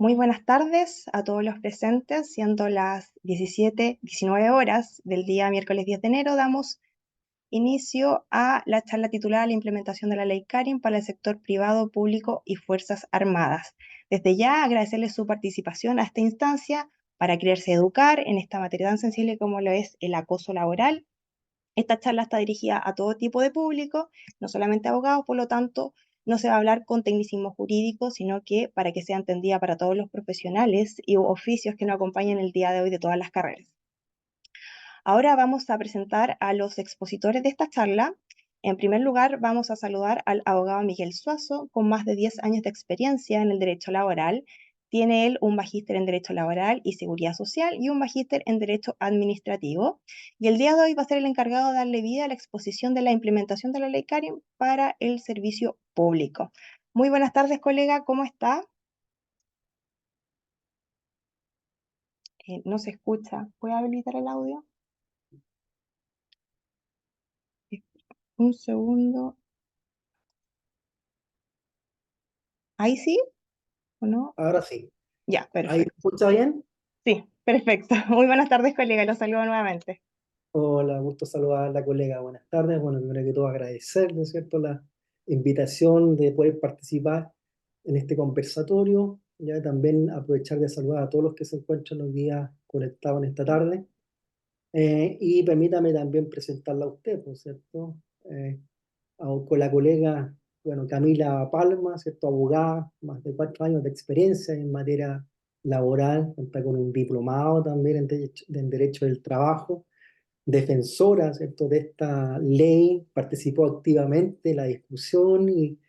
Muy buenas tardes a todos los presentes, siendo las 19 horas del día miércoles 10 de enero, damos inicio a la charla titulada La implementación de la Ley Karin para el sector privado, público y Fuerzas Armadas. Desde ya agradecerles su participación a esta instancia para quererse educar en esta materia tan sensible como lo es el acoso laboral. Esta charla está dirigida a todo tipo de público, no solamente a abogados, por lo tanto, no se va a hablar con tecnicismo jurídico, sino que para que sea entendida para todos los profesionales y oficios que nos acompañan el día de hoy de todas las carreras. Ahora vamos a presentar a los expositores de esta charla. En primer lugar, vamos a saludar al abogado Miguel Suazo, con más de 10 años de experiencia en el derecho laboral. Tiene él un magíster en Derecho Laboral y Seguridad Social y un magíster en Derecho Administrativo. Y el día de hoy va a ser el encargado de darle vida a la exposición de la implementación de la Ley Karin para el servicio público. Muy buenas tardes, colega, ¿cómo está? No se escucha. ¿Puede habilitar el audio? Un segundo. ¿Ahí sí o no? Ahora sí. Ya, ¿Ahí me perfecto. escucha bien? Sí, perfecto. Muy buenas tardes, colega. Los saludo nuevamente. Hola, gusto saludar a la colega. Buenas tardes. Bueno, primero que todo agradecer, ¿no es cierto?, la invitación de poder participar en este conversatorio. Ya también aprovechar de saludar a todos los que se encuentran hoy día conectados en esta tarde. Y permítame también presentarla a usted, ¿no es cierto? Con la colega, bueno, Camila Palma, ¿cierto? Abogada, más de 4 años de experiencia en materia laboral, cuenta con un diplomado también en derecho del trabajo, defensora, ¿cierto?, de esta ley, participó activamente en la discusión y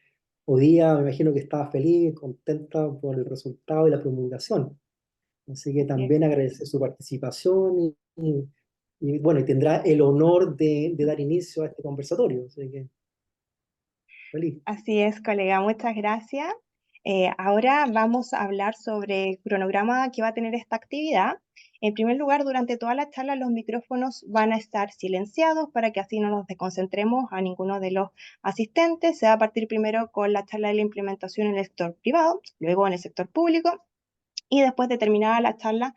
hoy día me imagino que estaba feliz y contenta por el resultado y la promulgación. Así que Así es. también agradecer su participación y bueno, y tendrá el honor de dar inicio a este conversatorio. Así que feliz. Así es, colega. Muchas gracias. Ahora vamos a hablar sobre el cronograma que va a tener esta actividad. En primer lugar, durante toda la charla los micrófonos van a estar silenciados para que así no nos desconcentremos a ninguno de los asistentes. Se va a partir primero con la charla de la implementación en el sector privado, luego en el sector público y después de terminada la charla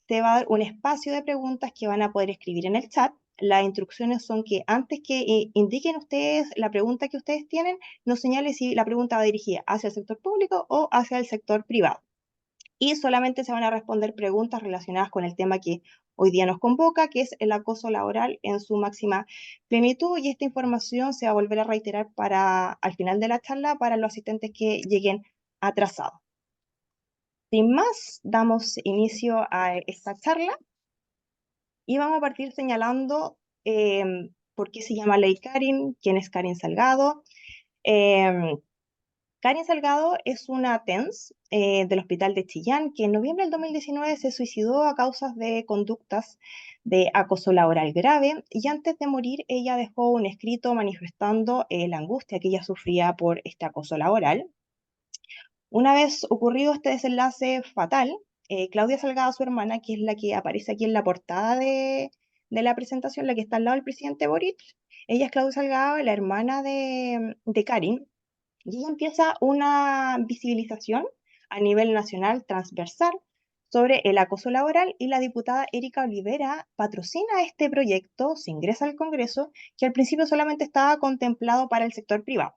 te va a dar un espacio de preguntas que van a poder escribir en el chat. Las instrucciones son que antes que indiquen ustedes la pregunta que ustedes tienen, nos señale si la pregunta va dirigida hacia el sector público o hacia el sector privado. Y solamente se van a responder preguntas relacionadas con el tema que hoy día nos convoca, que es el acoso laboral en su máxima plenitud. Y esta información se va a volver a reiterar al final de la charla para los asistentes que lleguen atrasados. Sin más, damos inicio a esta charla. Y vamos a partir señalando por qué se llama Ley Karin, quién es Karin Salgado. Eh, Karin Salgado es una TENS del Hospital de Chillán que en noviembre del 2019 se suicidó a causa de conductas de acoso laboral grave y antes de morir ella dejó un escrito manifestando la angustia que ella sufría por este acoso laboral. Una vez ocurrido este desenlace fatal, Claudia Salgado, su hermana, que es la que aparece aquí en la portada de la presentación, la que está al lado del presidente Boric, ella es Claudia Salgado, la hermana de Karin, y ella empieza una visibilización a nivel nacional transversal sobre el acoso laboral y la diputada Erika Olivera patrocina este proyecto, se ingresa al Congreso, que al principio solamente estaba contemplado para el sector privado.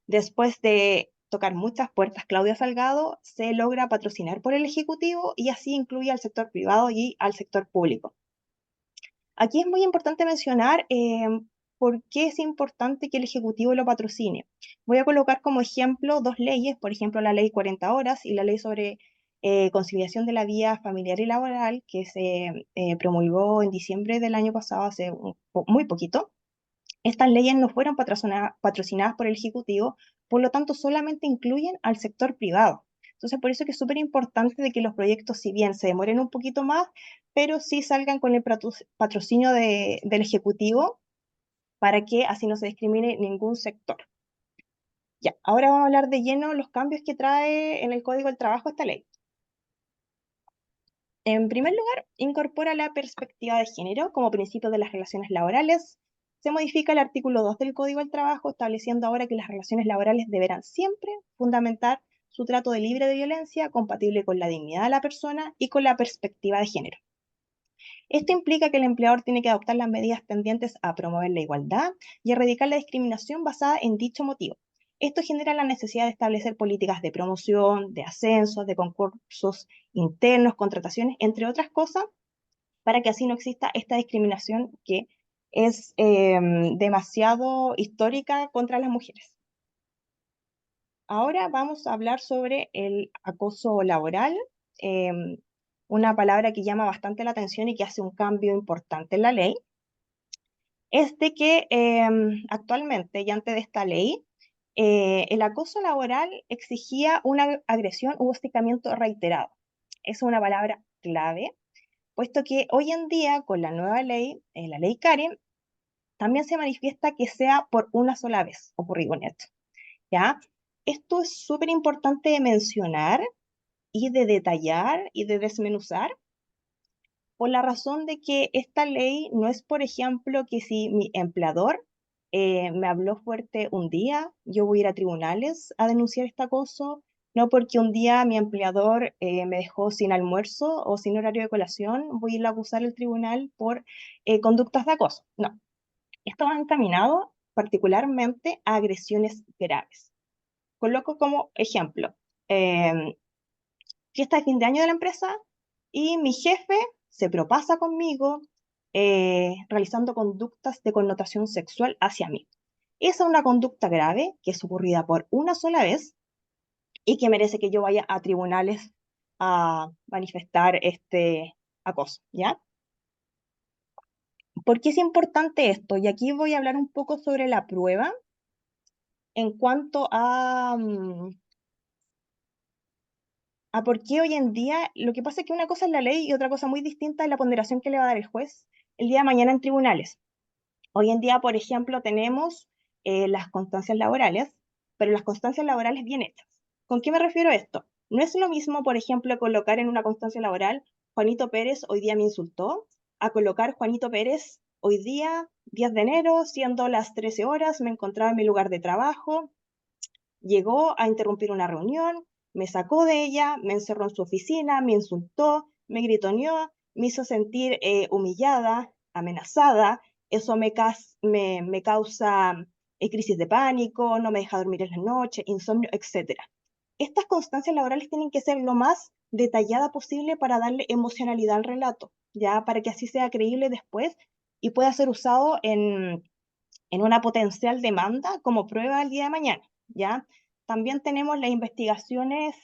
Después de tocar muchas puertas, Claudia Salgado se logra patrocinar por el Ejecutivo y así incluye al sector privado y al sector público. Aquí es muy importante mencionar por qué es importante que el Ejecutivo lo patrocine. Voy a colocar como ejemplo dos leyes, por ejemplo la ley 40 horas y la ley sobre conciliación de la vida familiar y laboral que se promulgó en diciembre del año pasado, hace muy poquito. Estas leyes no fueron patrocinadas por el Ejecutivo, por lo tanto solamente incluyen al sector privado. Entonces, por eso que es súper importante de que los proyectos, si bien se demoren un poquito más, pero sí salgan con el patrocinio del Ejecutivo para que así no se discrimine ningún sector. Ya, ahora vamos a hablar de lleno los cambios que trae en el Código del Trabajo esta ley. En primer lugar, incorpora la perspectiva de género como principio de las relaciones laborales. Se modifica el artículo 2 del Código del Trabajo, estableciendo ahora que las relaciones laborales deberán siempre fundamentar su trato de libre de violencia, compatible con la dignidad de la persona y con la perspectiva de género. Esto implica que el empleador tiene que adoptar las medidas tendientes a promover la igualdad y a erradicar la discriminación basada en dicho motivo. Esto genera la necesidad de establecer políticas de promoción, de ascensos, de concursos internos, contrataciones, entre otras cosas, para que así no exista esta discriminación que es demasiado histórica contra las mujeres. Ahora vamos a hablar sobre el acoso laboral, em, una palabra que llama bastante la atención y que hace un cambio importante en la ley. Es de que actualmente, y antes de esta ley, el acoso laboral exigía una agresión u hostigamiento reiterado. Es una palabra clave, puesto que hoy en día, con la nueva ley, la ley Karen, también se manifiesta que sea por una sola vez ocurrido un hecho, ¿ya? Esto es súper importante de mencionar y de detallar y de desmenuzar, por la razón de que esta ley no es, por ejemplo, que si mi empleador me habló fuerte un día, yo voy a ir a tribunales a denunciar este acoso, no porque un día mi empleador me dejó sin almuerzo o sin horario de colación, voy a ir a acusar al tribunal por conductas de acoso. No, esto va encaminado particularmente a agresiones graves. Coloco como ejemplo, eh, fiesta de fin de año de la empresa y mi jefe se propasa conmigo realizando conductas de connotación sexual hacia mí. Esa es una conducta grave que es ocurrida por una sola vez y que merece que yo vaya a tribunales a manifestar este acoso, ¿ya? ¿Por qué es importante esto? Y aquí voy a hablar un poco sobre la prueba en cuanto a por qué hoy en día, lo que pasa es que una cosa es la ley y otra cosa muy distinta es la ponderación que le va a dar el juez el día de mañana en tribunales. Hoy en día, por ejemplo, tenemos las constancias laborales, pero las constancias laborales bien hechas. ¿Con qué me refiero a esto? No es lo mismo, por ejemplo, colocar en una constancia laboral, Juanito Pérez hoy día me insultó, a colocar Juanito Pérez hoy día, 10 de enero, siendo las 13 horas, me encontraba en mi lugar de trabajo, llegó a interrumpir una reunión, me sacó de ella, me encerró en su oficina, me insultó, me gritoneó, me hizo sentir humillada, amenazada. Eso me causa crisis de pánico, no me deja dormir en la noche, insomnio, etcétera. Estas constancias laborales tienen que ser lo más detallada posible para darle emocionalidad al relato, ya para que así sea creíble después y pueda ser usado en una potencial demanda como prueba el día de mañana, ¿ya? También tenemos las investigaciones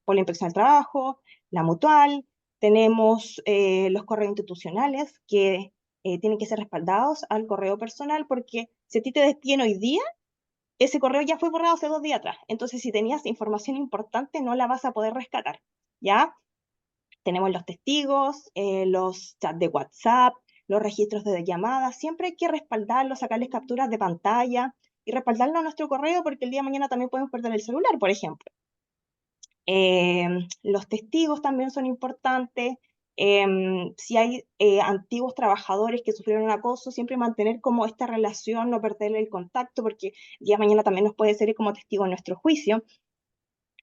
por la inspección del trabajo, la mutual, tenemos los correos institucionales que tienen que ser respaldados al correo personal porque si a ti te despiden hoy día, ese correo ya fue borrado hace 2 días atrás. Entonces, si tenías información importante, no la vas a poder rescatar, ¿ya? Tenemos los testigos, los chats de WhatsApp, los registros de llamadas. Siempre hay que respaldarlos, sacarles capturas de pantalla y respaldarlo a nuestro correo porque el día de mañana también podemos perder el celular, por ejemplo. Los testigos también son importantes. Si hay antiguos trabajadores que sufrieron acoso, siempre mantener como esta relación, no perder el contacto, porque el día de mañana también nos puede servir como testigo en nuestro juicio.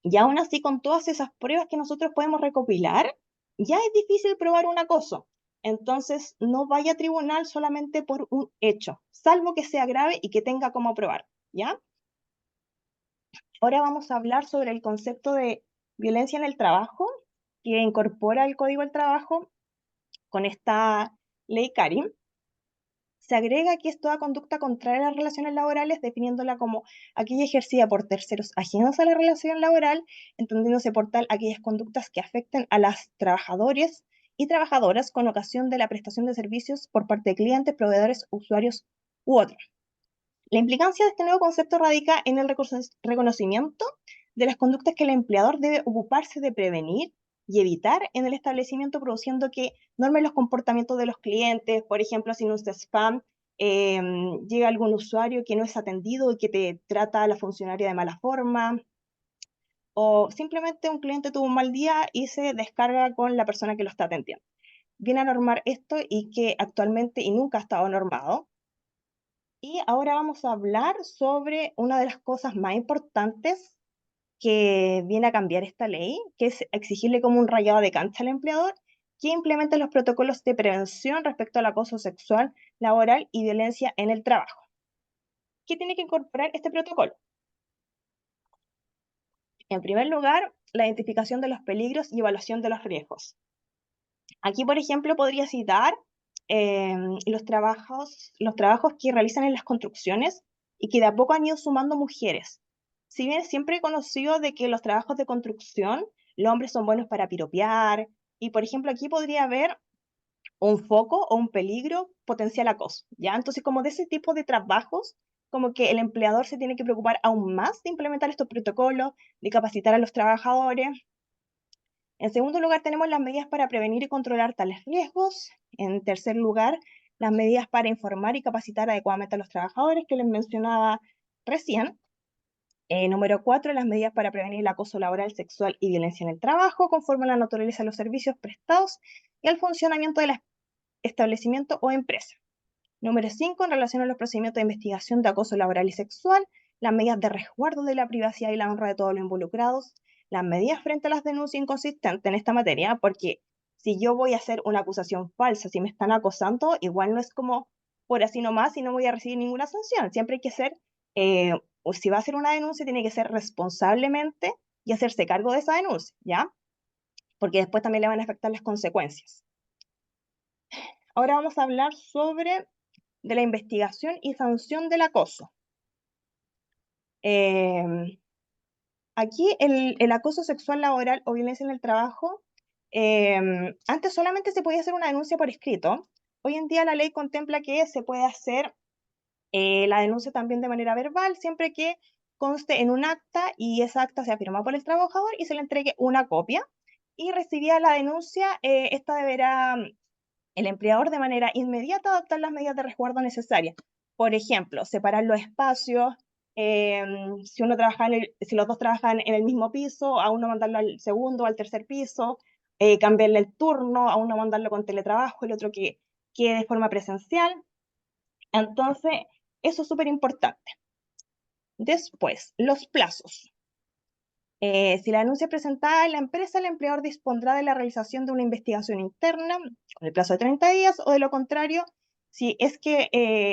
Y aún así, con todas esas pruebas que nosotros podemos recopilar, ya es difícil probar un acoso. Entonces, no vaya a tribunal solamente por un hecho, salvo que sea grave y que tenga cómo probar, ¿ya? Ahora vamos a hablar sobre el concepto de violencia en el trabajo, que incorpora el Código del Trabajo con esta ley Karim. Se agrega que es toda conducta contraria a las relaciones laborales, definiéndola como aquella ejercida por terceros ajenos a la relación laboral, entendiéndose por tal aquellas conductas que afecten a las trabajadores y trabajadoras con ocasión de la prestación de servicios por parte de clientes, proveedores, usuarios u otros. La implicancia de este nuevo concepto radica en el reconocimiento de las conductas que el empleador debe ocuparse de prevenir y evitar en el establecimiento, produciendo que normen los comportamientos de los clientes. Por ejemplo, si en un spam eh, llega algún usuario que no es atendido y que te trata a la funcionaria de mala forma, o simplemente un cliente tuvo un mal día y se descarga con la persona que lo está atendiendo. Viene a normar esto y que actualmente y nunca ha estado normado. Y ahora vamos a hablar sobre una de las cosas más importantes que viene a cambiar esta ley, que es exigirle como un rayado de cancha al empleador que implemente los protocolos de prevención respecto al acoso sexual, laboral y violencia en el trabajo. ¿Qué tiene que incorporar este protocolo? En primer lugar, la identificación de los peligros y evaluación de los riesgos. Aquí, por ejemplo, podría citar eh, los trabajos que realizan en las construcciones y que de a poco han ido sumando mujeres. Si bien siempre he conocido de que los trabajos de construcción, los hombres son buenos para piropear, y por ejemplo aquí podría haber un foco o un peligro potencial acoso, ¿ya? Entonces, como de ese tipo de trabajos, como que el empleador se tiene que preocupar aún más de implementar estos protocolos, de capacitar a los trabajadores. En segundo lugar, tenemos las medidas para prevenir y controlar tales riesgos. En tercer lugar, las medidas para informar y capacitar adecuadamente a los trabajadores que les mencionaba recién. Número 4, las medidas para prevenir el acoso laboral, sexual y violencia en el trabajo, conforme a la naturaleza de los servicios prestados y al funcionamiento del establecimiento o empresa. Número 5, en relación a los procedimientos de investigación de acoso laboral y sexual, las medidas de resguardo de la privacidad y la honra de todos los involucrados, las medidas frente a las denuncias inconsistentes en esta materia, porque si yo voy a hacer una acusación falsa, si me están acosando, igual no es como por así nomás y no voy a recibir ninguna sanción. Siempre hay que ser, o si va a hacer una denuncia, tiene que ser responsablemente y hacerse cargo de esa denuncia, ¿ya? Porque después también le van a afectar las consecuencias. Ahora vamos a hablar sobre de la investigación y sanción del acoso. Eh, Aquí el acoso sexual laboral o violencia en el trabajo, antes solamente se podía hacer una denuncia por escrito. Hoy en día la ley contempla que se puede hacer la denuncia también de manera verbal, siempre que conste en un acta y esa acta sea firmada por el trabajador y se le entregue una copia. Y recibida la denuncia, esta deberá el empleador de manera inmediata adoptar las medidas de resguardo necesarias. Por ejemplo, separar los espacios, eh, si los dos trabajan en el mismo piso, a uno mandarlo al segundo o al tercer piso, cambiarle el turno, a uno mandarlo con teletrabajo, el otro que quede de forma presencial. Entonces, eso es súper importante. Después, los plazos. Si la denuncia es presentada en la empresa, el empleador dispondrá de la realización de una investigación interna con el plazo de 30 días, o de lo contrario, si es que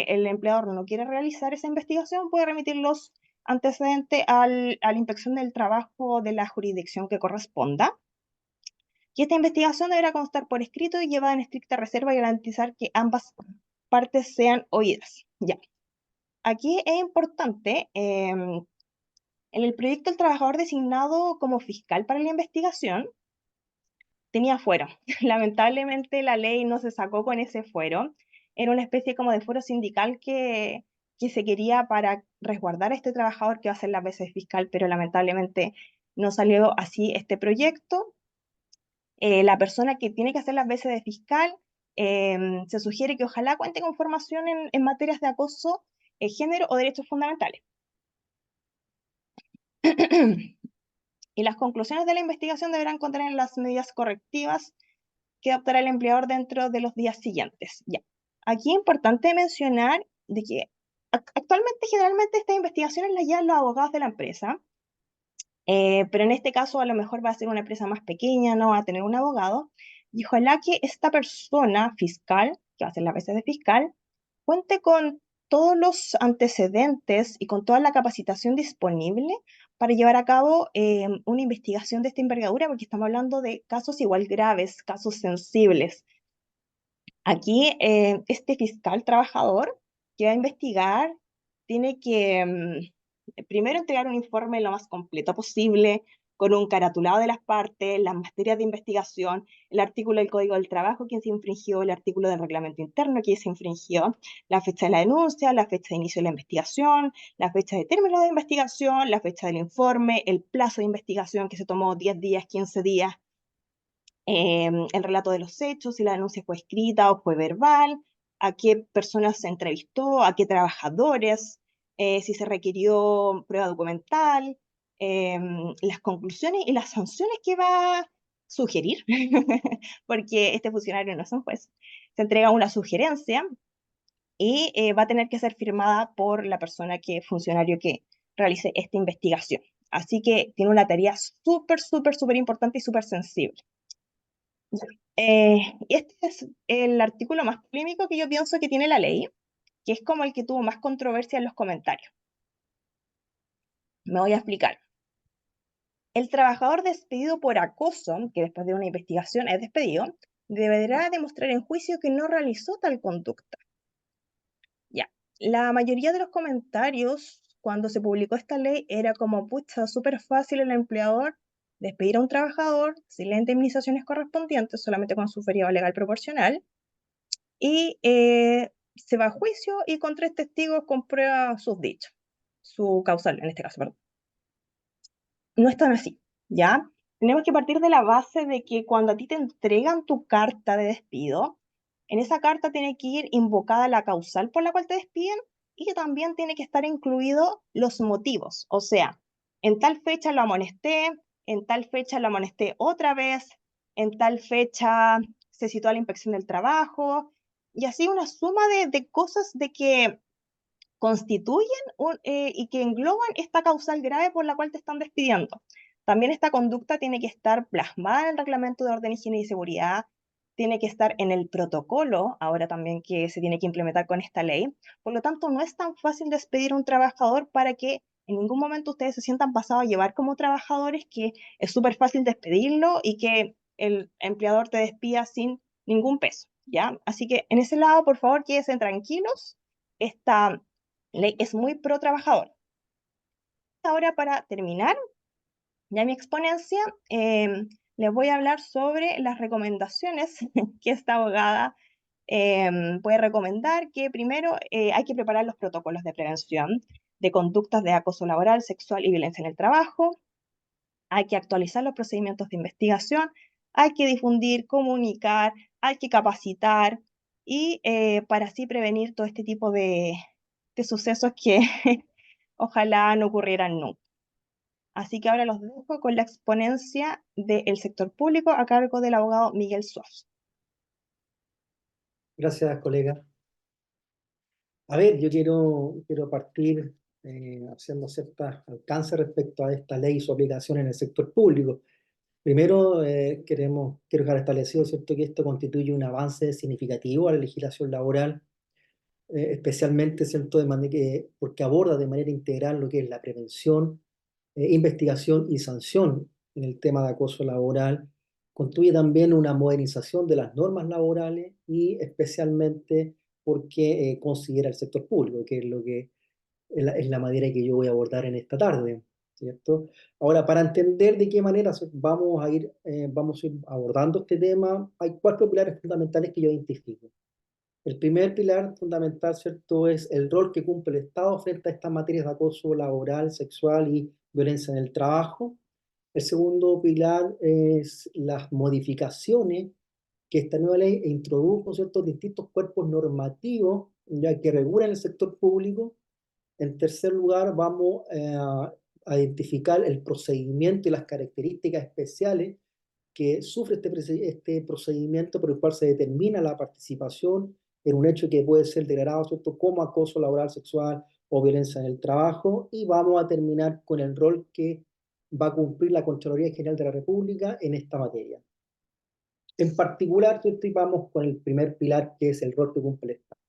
el empleador no quiere realizar esa investigación, puede remitir los antecedentes a la inspección del trabajo de la jurisdicción que corresponda. Y esta investigación deberá constar por escrito y llevada en estricta reserva y garantizar que ambas partes sean oídas. Ya. Aquí es importante en el proyecto, el trabajador designado como fiscal para la investigación tenía fuero. Lamentablemente la ley no se sacó con ese fuero. Era una especie como de fuero sindical que se quería para resguardar a este trabajador que va a hacer las veces de fiscal, pero lamentablemente no salió así este proyecto. La persona que tiene que hacer las veces de fiscal se sugiere que ojalá cuente con formación en materias de acoso, género o derechos fundamentales. Y las conclusiones de la investigación deberán contener las medidas correctivas que adoptará el empleador dentro de los días siguientes. Ya. Aquí es importante mencionar de que actualmente generalmente estas investigaciones las llevan los abogados de la empresa, pero en este caso a lo mejor va a ser una empresa más pequeña, no va a tener un abogado, y ojalá que esta persona fiscal, que va a ser la veces de fiscal, cuente con todos los antecedentes y con toda la capacitación disponible para llevar a cabo una investigación de esta envergadura, porque estamos hablando de casos igual graves, casos sensibles. Aquí, este fiscal trabajador que va a investigar tiene que primero entregar un informe lo más completo posible, con un caratulado de las partes, las materias de investigación, el artículo del Código del Trabajo que se infringió, el artículo del reglamento interno que se infringió, la fecha de la denuncia, la fecha de inicio de la investigación, la fecha de término de investigación, la fecha del informe, el plazo de investigación que se tomó 10 días, 15 días, el relato de los hechos, si la denuncia fue escrita o fue verbal, a qué personas se entrevistó, a qué trabajadores, si se requirió prueba documental, las conclusiones y las sanciones que va a sugerir, porque este funcionario no es un juez. Se entrega una sugerencia y va a tener que ser firmada por la persona funcionario que realice esta investigación. Así que tiene una tarea súper, súper, súper importante y súper sensible. Y este es el artículo más polémico que yo pienso que tiene la ley, que es como el que tuvo más controversia en los comentarios. Me voy a explicar. El trabajador despedido por acoso, que después de una investigación es despedido, deberá demostrar en juicio que no realizó tal conducta. Ya, la mayoría de los comentarios cuando se publicó esta ley era como, pucha, súper fácil el empleador despedir a un trabajador sin las indemnizaciones correspondientes, solamente con su feriado legal proporcional, y se va a juicio y con 3 testigos comprueba sus dichos, su causal en este caso, perdón. No es tan así, ¿ya? Tenemos que partir de la base de que cuando a ti te entregan tu carta de despido, en esa carta tiene que ir invocada la causal por la cual te despiden y también tiene que estar incluido los motivos. O sea, en tal fecha lo amonesté, en tal fecha lo amonesté otra vez, en tal fecha se citó a la inspección del trabajo, y así una suma de cosas de que constituyen y que engloban esta causal grave por la cual te están despidiendo. También esta conducta tiene que estar plasmada en el reglamento de orden, higiene y seguridad, tiene que estar en el protocolo, ahora también que se tiene que implementar con esta ley. Por lo tanto, no es tan fácil despedir a un trabajador para que en ningún momento ustedes se sientan pasados a llevar como trabajadores, que es súper fácil despedirlo y que el empleador te despida sin ningún peso, ¿ya? Así que en ese lado, por favor, quédense tranquilos. Esta ley es muy pro trabajador. Ahora, para terminar ya mi exponencia, les voy a hablar sobre las recomendaciones que esta abogada puede recomendar. Que primero hay que preparar los protocolos de prevención de conductas de acoso laboral, sexual y violencia en el trabajo. Hay que actualizar los procedimientos de investigación, hay que difundir, comunicar, hay que capacitar y para así prevenir todo este tipo de sucesos que ojalá no ocurrieran nunca. Así que ahora los dejo con la exponencia del sector público a cargo del abogado Miguel Suárez. Gracias, colega. A ver, yo quiero partir haciendo ciertos alcances respecto a esta ley y su aplicación en el sector público. Primero, quiero dejar establecido, ¿cierto?, que esto constituye un avance significativo a la legislación laboral, especialmente, ¿cierto?, porque aborda de manera integral lo que es la prevención, investigación y sanción en el tema de acoso laboral. Constituye también una modernización de las normas laborales y especialmente porque considera el sector público, que es lo que es la manera que yo voy a abordar en esta tarde, ¿cierto? Ahora, para entender de qué manera vamos a ir abordando este tema, hay 4 pilares fundamentales que yo identifico. El primer pilar fundamental, ¿cierto?, es el rol que cumple el Estado frente a estas materias de acoso laboral, sexual y violencia en el trabajo. El segundo pilar es las modificaciones que esta nueva ley introdujo, ¿cierto?, distintos cuerpos normativos ya que regulan el sector público. En tercer lugar, vamos a identificar el procedimiento y las características especiales que sufre este procedimiento por el cual se determina la participación en un hecho que puede ser declarado, ¿cierto?, como acoso laboral, sexual o violencia en el trabajo. Y vamos a terminar con el rol que va a cumplir la Contraloría General de la República en esta materia. En particular, ¿cierto?, y vamos con el primer pilar, que es el rol que cumple el Estado.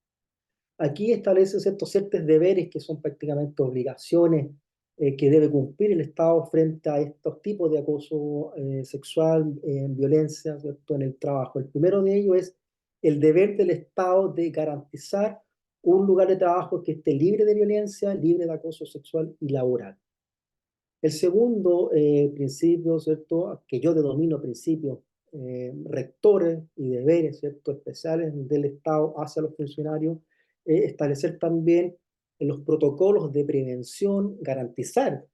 Aquí establece ciertos deberes que son prácticamente obligaciones que debe cumplir el Estado frente a estos tipos de acoso sexual, violencia, ¿cierto?, en el trabajo. El primero de ellos es el deber del Estado de garantizar un lugar de trabajo que esté libre de violencia, libre de acoso sexual y laboral. El segundo principio, ¿cierto?, que yo denomino principios rectores y deberes, ¿cierto?, especiales del Estado hacia los funcionarios, establecer también los protocolos de prevención, garantizar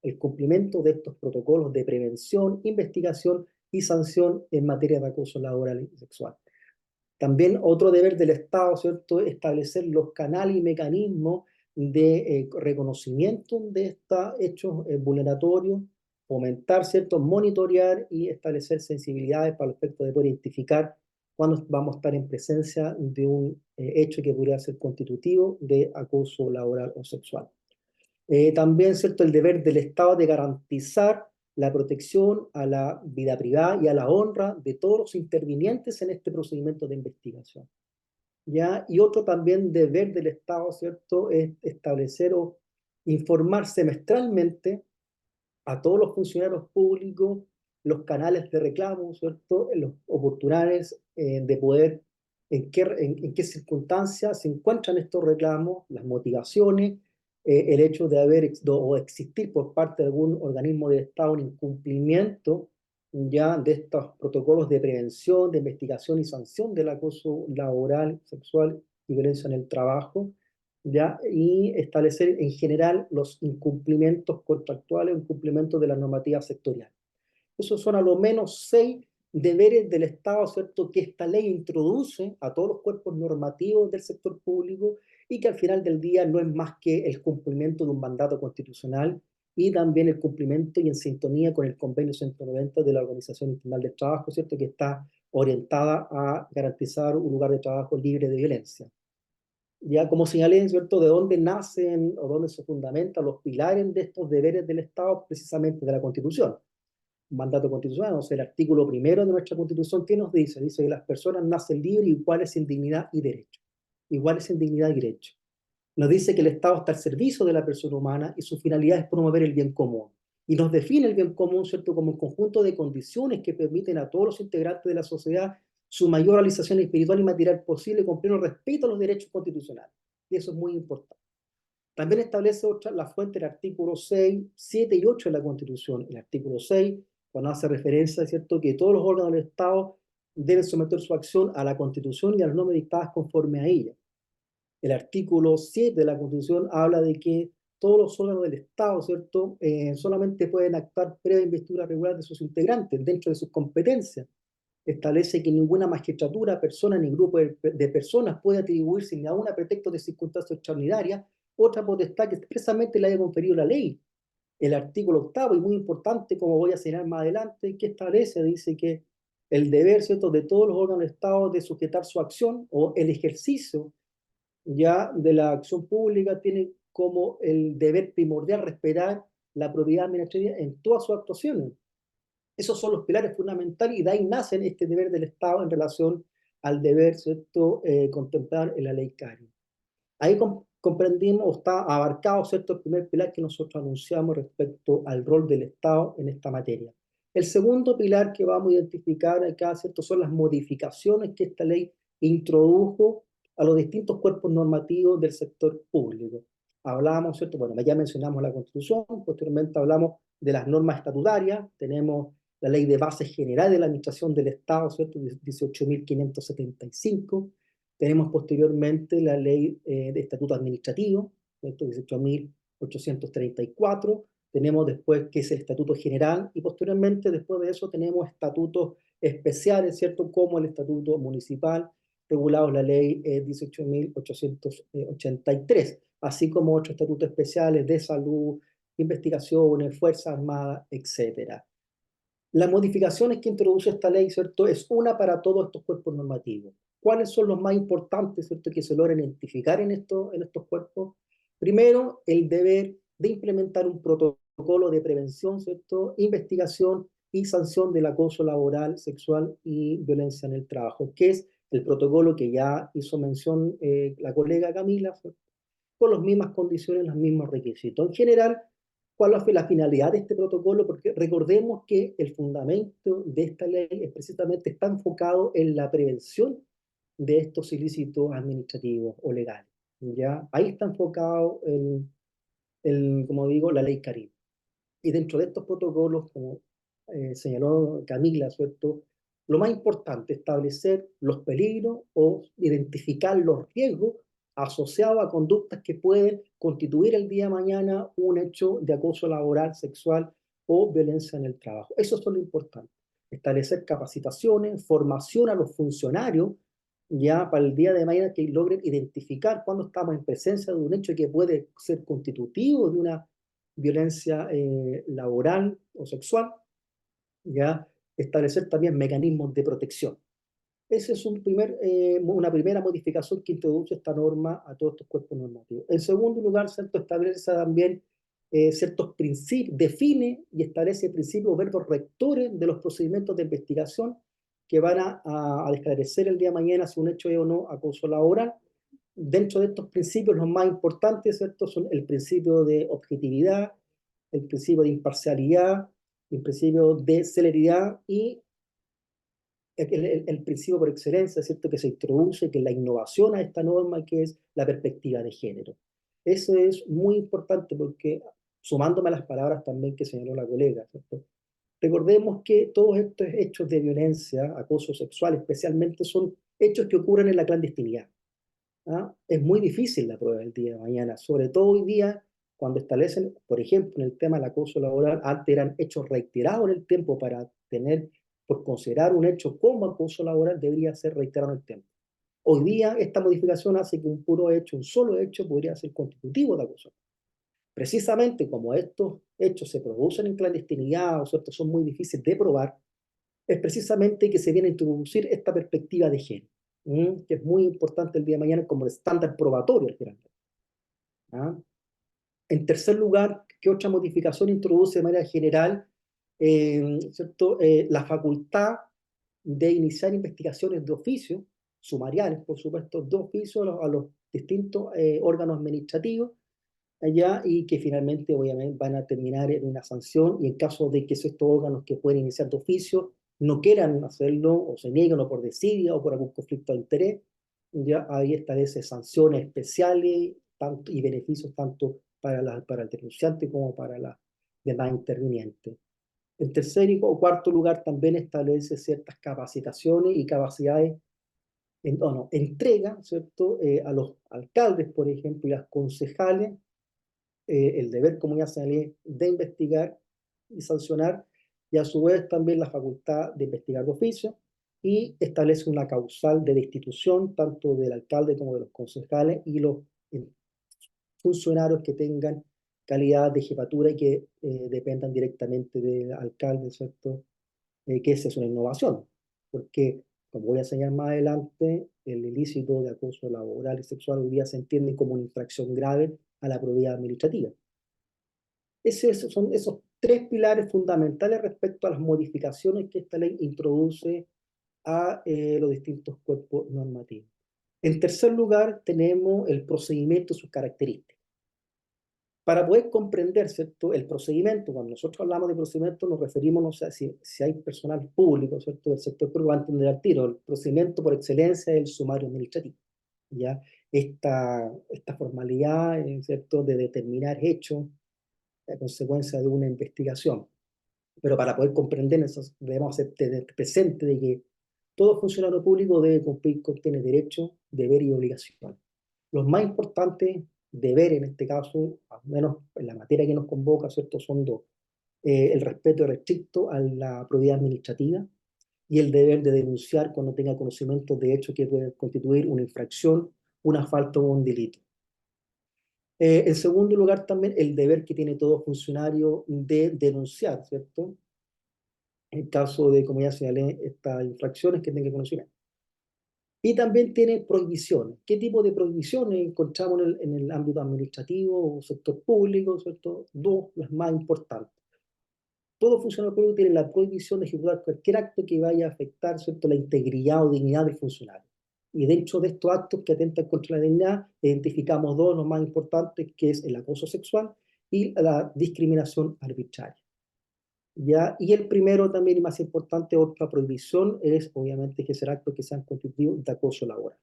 el cumplimiento de estos protocolos de prevención, investigación y sanción en materia de acoso laboral y sexual. También otro deber del Estado, ¿cierto?, es establecer los canales y mecanismos de reconocimiento de estos hechos vulneratorios, fomentar, ¿cierto?, monitorear y establecer sensibilidades para el efecto de poder identificar cuando vamos a estar en presencia de un hecho que podría ser constitutivo de acoso laboral o sexual. También, ¿cierto?, el deber del Estado de garantizar la protección a la vida privada y a la honra de todos los intervinientes en este procedimiento de investigación. ¿Ya? Y otro también deber del Estado, ¿cierto?, es establecer o informar semestralmente a todos los funcionarios públicos los canales de reclamo, ¿cierto?, los oportunidades de poder, en qué circunstancias se encuentran estos reclamos, las motivaciones, el hecho de haber o existir por parte de algún organismo del Estado un incumplimiento ya de estos protocolos de prevención, de investigación y sanción del acoso laboral, sexual y violencia en el trabajo, ¿ya? Y establecer en general los incumplimientos contractuales, incumplimientos de la normativa sectorial. Esos son a lo menos 6 deberes del Estado, ¿cierto?, que esta ley introduce a todos los cuerpos normativos del sector público y que al final del día no es más que el cumplimiento de un mandato constitucional y también el cumplimiento y en sintonía con el convenio 190 de la Organización Internacional del Trabajo, ¿cierto?, que está orientada a garantizar un lugar de trabajo libre de violencia. Ya como señalé, ¿cierto?, de dónde nacen o dónde se fundamentan los pilares de estos deberes del Estado, precisamente de la Constitución. Un mandato constitucional, o sea, el artículo primero de nuestra Constitución, ¿qué nos dice? Dice que las personas nacen libres y iguales en dignidad y derecho. Iguales en dignidad y derecho. Nos dice que el Estado está al servicio de la persona humana y su finalidad es promover el bien común. Y nos define el bien común, ¿cierto?, como un conjunto de condiciones que permiten a todos los integrantes de la sociedad su mayor realización espiritual y material posible con pleno respeto a los derechos constitucionales. Y eso es muy importante. También establece la fuente del artículo 6, 7 y 8 de la Constitución. El artículo 6, cuando hace referencia, ¿cierto?, que todos los órganos del Estado deben someter su acción a la Constitución y a las normas dictadas conforme a ella. El artículo 7 de la Constitución habla de que todos los órganos del Estado, ¿cierto?, solamente pueden actuar previa investidura regular de sus integrantes dentro de sus competencias. Establece que ninguna magistratura, persona ni grupo de personas puede atribuir sin aún a pretexto de circunstancias extraordinarias otra potestad que expresamente le haya conferido la ley. El artículo octavo, y muy importante, como voy a señalar más adelante, que establece, dice que el deber, ¿cierto?, de todos los órganos del Estado de sujetar su acción o el ejercicio ya de la acción pública tiene como el deber primordial respetar la propiedad administrativa en todas sus actuaciones. Esos son los pilares fundamentales y de ahí nacen este deber del Estado en relación al deber, ¿cierto?, contemplar en la ley CARI. Ahí comprendimos, o está abarcado, ¿cierto?, el primer pilar que nosotros anunciamos respecto al rol del Estado en esta materia. El segundo pilar que vamos a identificar acá, ¿cierto?, son las modificaciones que esta ley introdujo a los distintos cuerpos normativos del sector público. Hablamos, ¿cierto?, bueno, ya mencionamos la Constitución, posteriormente hablamos de las normas estatutarias, tenemos la Ley de Bases Generales de la Administración del Estado, ¿cierto?, 18.575. Tenemos posteriormente la Ley de Estatuto Administrativo, ¿cierto?, 18.834. Tenemos después que es el Estatuto General y posteriormente, después de eso, tenemos estatutos especiales, ¿cierto?, como el Estatuto Municipal, regulados en la Ley 18.883, así como otros estatutos especiales de salud, investigaciones, Fuerzas Armadas, etcétera. Las modificaciones que introduce esta ley, ¿cierto?, es una para todos estos cuerpos normativos. ¿Cuáles son los más importantes, ¿cierto?, que se logran identificar en estos cuerpos? Primero, el deber de implementar un protocolo de prevención, ¿cierto?, investigación y sanción del acoso laboral, sexual y violencia en el trabajo, que es el protocolo que ya hizo mención la colega Camila, ¿cierto?, con las mismas condiciones, los mismos requisitos. En general, ¿cuál fue la finalidad de este protocolo? Porque recordemos que el fundamento de esta ley es precisamente está enfocado en la prevención de estos ilícitos administrativos o legales. ¿Ya? Ahí está enfocado, como digo, la ley Caribe. Y dentro de estos protocolos, como señaló Camila, ¿cierto?, lo más importante es establecer los peligros o identificar los riesgos asociados a conductas que pueden constituir el día de mañana un hecho de acoso laboral, sexual o violencia en el trabajo. Eso es lo importante. Establecer capacitaciones, formación a los funcionarios, ya para el día de mañana que logren identificar cuando estamos en presencia de un hecho que puede ser constitutivo de una violencia laboral o sexual, ya establecer también mecanismos de protección. Esa es una primera modificación que introduce esta norma a todos estos cuerpos normativos. En segundo lugar, ¿cierto?, establece también ciertos principios, define y establece principios, verbos rectores de los procedimientos de investigación que van a esclarecer el día de mañana si un hecho es o no acoso laboral. Dentro de estos principios, los más importantes, ¿cierto?, son el principio de objetividad, el principio de imparcialidad, el principio de celeridad y el principio por excelencia, ¿cierto?, que se introduce, que es la innovación a esta norma, que es la perspectiva de género. Eso es muy importante porque, sumándome a las palabras también que señaló la colega, ¿cierto?, recordemos que todos estos hechos de violencia, acoso sexual especialmente, son hechos que ocurren en la clandestinidad. ¿Ah? Es muy difícil la prueba del día de mañana, sobre todo hoy día, cuando establecen, por ejemplo, en el tema del acoso laboral, antes eran hechos reiterados en el tiempo para tener, por considerar un hecho como acoso laboral, debería ser reiterado en el tiempo. Hoy día, esta modificación hace que un puro hecho, un solo hecho, podría ser constitutivo de acoso. Precisamente como estos hechos se producen en clandestinidad, o cierto, son muy difíciles de probar, es precisamente que se viene a introducir esta perspectiva de género, que es muy importante el día de mañana como el estándar probatorio al final. ¿Ah? En tercer lugar, ¿qué otra modificación introduce de manera general? ¿Cierto? La facultad de iniciar investigaciones de oficio, sumariales, por supuesto, de oficio a los distintos órganos administrativos, allá, y que finalmente obviamente van a terminar en una sanción, y en caso de que estos órganos que pueden iniciar de oficio no quieran hacerlo o se nieguen o por desidia o por algún conflicto de interés, ya ahí establece sanciones especiales tanto, y beneficios tanto para el denunciante como para la demás intervinientes. En tercer o cuarto lugar también establece ciertas capacitaciones y capacidades, entrega, ¿cierto?, a los alcaldes, por ejemplo, y a los concejales, el deber, como ya señalé, de investigar y sancionar, y a su vez también la facultad de investigar de oficio, y establece una causal de destitución tanto del alcalde como de los concejales y los funcionarios que tengan calidad de jefatura y que dependan directamente del alcalde, ¿cierto? Que esa es una innovación, porque, como voy a señalar más adelante, el ilícito de acoso laboral y sexual hoy día se entiende como una infracción grave a la probidad administrativa. Son esos tres pilares fundamentales respecto a las modificaciones que esta ley introduce a los distintos cuerpos normativos. En tercer lugar, tenemos el procedimiento y sus características. Para poder comprender, ¿cierto?, el procedimiento, cuando nosotros hablamos de procedimiento nos referimos, no sé, si hay personal público, ¿cierto?, del sector público, va a entender al tiro, el procedimiento por excelencia es el sumario administrativo, ¿ya? Esta formalidad, ¿cierto?, de determinar hechos a consecuencia de una investigación. Pero para poder comprender eso, debemos ser presente de que todo funcionario público debe cumplir con tiene derechos, deberes y obligaciones. Los más importantes deberes en este caso, al menos en la materia que nos convoca, ¿cierto?, son dos. El respeto restricto a la probidad administrativa y el deber de denunciar cuando tenga conocimiento de hechos que pueden constituir una infracción, una falta o un delito. En segundo lugar, también el deber que tiene todo funcionario de denunciar, ¿cierto?, en caso de, como ya señalé, estas infracciones que tenga conocimiento. Y también tiene prohibiciones. ¿Qué tipo de prohibiciones encontramos en el ámbito administrativo o sector público? ¿Cierto? Dos, las más importantes. Todo funcionario público tiene la prohibición de ejecutar cualquier acto que vaya a afectar, ¿cierto?, la integridad o dignidad del funcionario. Y dentro de estos actos que atentan contra la dignidad, identificamos dos, los más importantes, que es el acoso sexual y la discriminación arbitraria. ¿Ya? Y el primero también y más importante, otra prohibición, es obviamente que será actos que sean constitutivos de acoso laboral.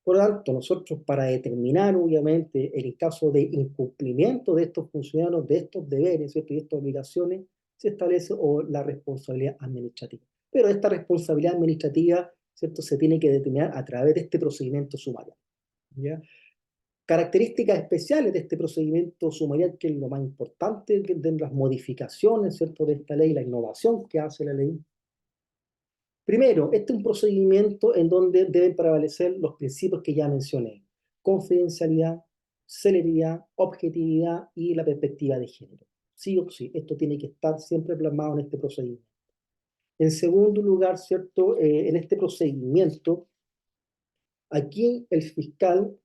Por lo tanto, nosotros para determinar obviamente el caso de incumplimiento de estos funcionarios, de estos deberes, ¿cierto?, y estas obligaciones, se establece la responsabilidad administrativa. Pero esta responsabilidad administrativa, ¿cierto?, se tiene que determinar a través de este procedimiento sumario, ¿ya? Características especiales de este procedimiento sumarial, que es lo más importante de las modificaciones, ¿cierto?, de esta ley, la innovación que hace la ley. Primero, este es un procedimiento en donde deben prevalecer los principios que ya mencioné: confidencialidad, celeridad, objetividad y la perspectiva de género. Sí o sí, esto tiene que estar siempre plasmado en este procedimiento. En segundo lugar, ¿cierto?, en este procedimiento, aquí el fiscal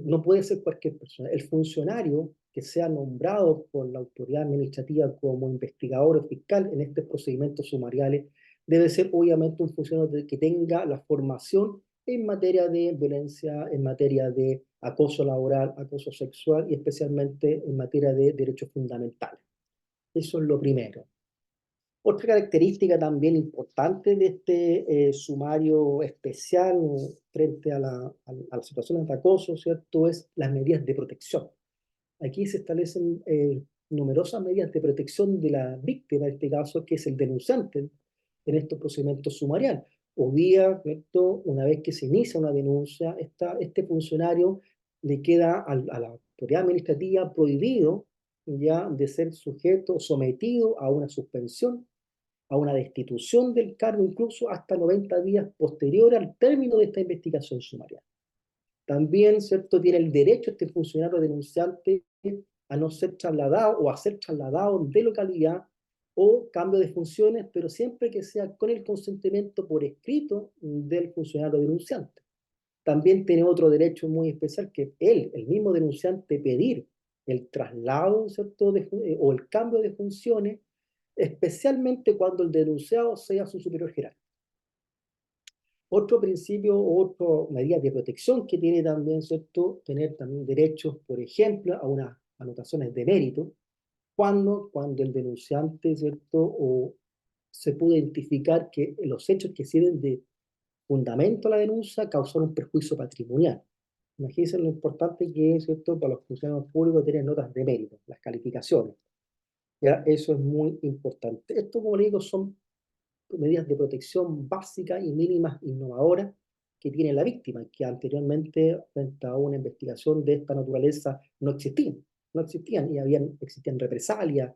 no puede ser cualquier persona. El funcionario que sea nombrado por la autoridad administrativa como investigador o fiscal en estos procedimientos sumariales debe ser obviamente un funcionario que tenga la formación en materia de violencia, en materia de acoso laboral, acoso sexual y especialmente en materia de derechos fundamentales. Eso es lo primero. Otra característica también importante de este sumario especial frente a la situación de acoso, ¿cierto?, es las medidas de protección. Aquí se establecen numerosas medidas de protección de la víctima, en este caso, que es el denunciante en estos procedimientos sumariales. Hoy día, ¿cierto?, una vez que se inicia una denuncia, este funcionario le queda a la autoridad administrativa prohibido ya de ser sujeto, sometido a una suspensión, a una destitución del cargo, incluso hasta 90 días posterior al término de esta investigación sumaria. También, ¿cierto?, tiene el derecho este funcionario denunciante a no ser trasladado o a ser trasladado de localidad o cambio de funciones, pero siempre que sea con el consentimiento por escrito del funcionario denunciante. También tiene otro derecho muy especial, que él, el mismo denunciante, pedir el traslado, ¿cierto?, o el cambio de funciones, especialmente cuando el denunciado sea su superior jerárquico. Otro principio, otra medida de protección que tiene también, ¿cierto?, tener también derechos, por ejemplo, a unas anotaciones de mérito, cuando el denunciante, ¿cierto?, o se puede identificar que los hechos que sirven de fundamento a la denuncia causaron un perjuicio patrimonial. Imagínense lo importante que es, ¿cierto?, para los funcionarios públicos tener notas de mérito, las calificaciones. ¿Ya? Eso es muy importante. Esto, como le digo, son medidas de protección básicas y mínimas innovadoras que tiene la víctima, que anteriormente, frente a una investigación de esta naturaleza, no existían y existían represalias.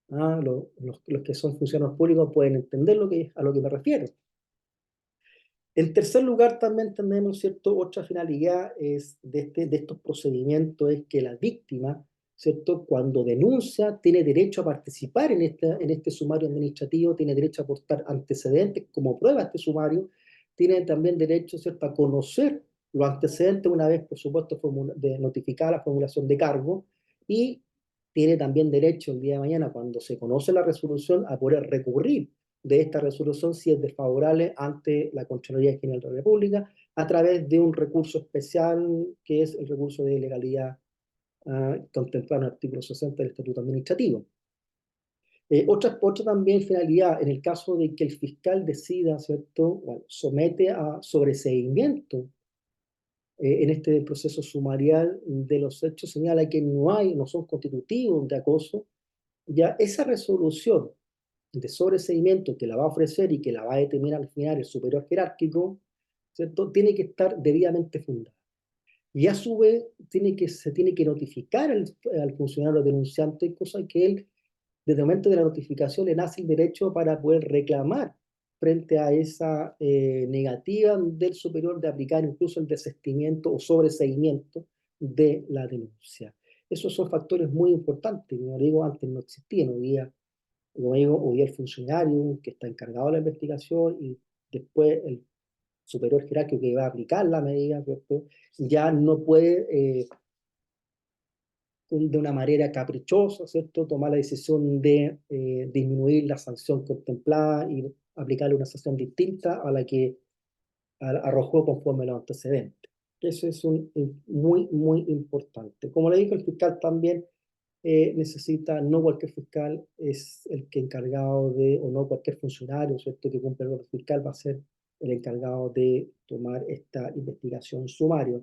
Los que son funcionarios públicos pueden entender a lo que me refiero. En tercer lugar, también tenemos, ¿cierto?, otra finalidad de estos procedimientos es que la víctima, ¿cierto?, cuando denuncia, tiene derecho a participar en este sumario administrativo, tiene derecho a aportar antecedentes como prueba a este sumario, tiene también derecho, ¿cierto?, a conocer los antecedentes una vez, por supuesto, notificada la formulación de cargo, y tiene también derecho el día de mañana, cuando se conoce la resolución, a poder recurrir de esta resolución si es desfavorable ante la Contraloría General de la República a través de un recurso especial que es el recurso de legalidad contemplado en el artículo 60 del Estatuto Administrativo. Otra también finalidad, en el caso de que el fiscal decida, ¿cierto?, bueno, somete a sobreseimiento en este proceso sumarial de los hechos, señala que no son constitutivos de acoso, ya esa resolución de sobreseimiento que la va a ofrecer y que la va a determinar al final el superior jerárquico, ¿cierto?, tiene que estar debidamente fundada. Y a su vez se tiene que notificar al funcionario denunciante, cosa que él, desde el momento de la notificación, le nace el derecho para poder reclamar frente a esa negativa del superior de aplicar incluso el desistimiento o sobreseimiento de la denuncia. Esos son factores muy importantes, como digo, antes no existían, hoy día, como digo, hoy el funcionario que está encargado de la investigación y después el superior jerárquico que va a aplicar la medida, ¿cierto?, ya no puede de una manera caprichosa, ¿cierto?, tomar la decisión de disminuir la sanción contemplada y aplicarle una sanción distinta a la que arrojó conforme a los antecedentes. Eso es muy, muy importante. Como le digo, el fiscal también no cualquier fiscal es el que encargado de, o no cualquier funcionario, ¿cierto?, que cumple el rol fiscal va a ser el encargado de tomar esta investigación sumaria.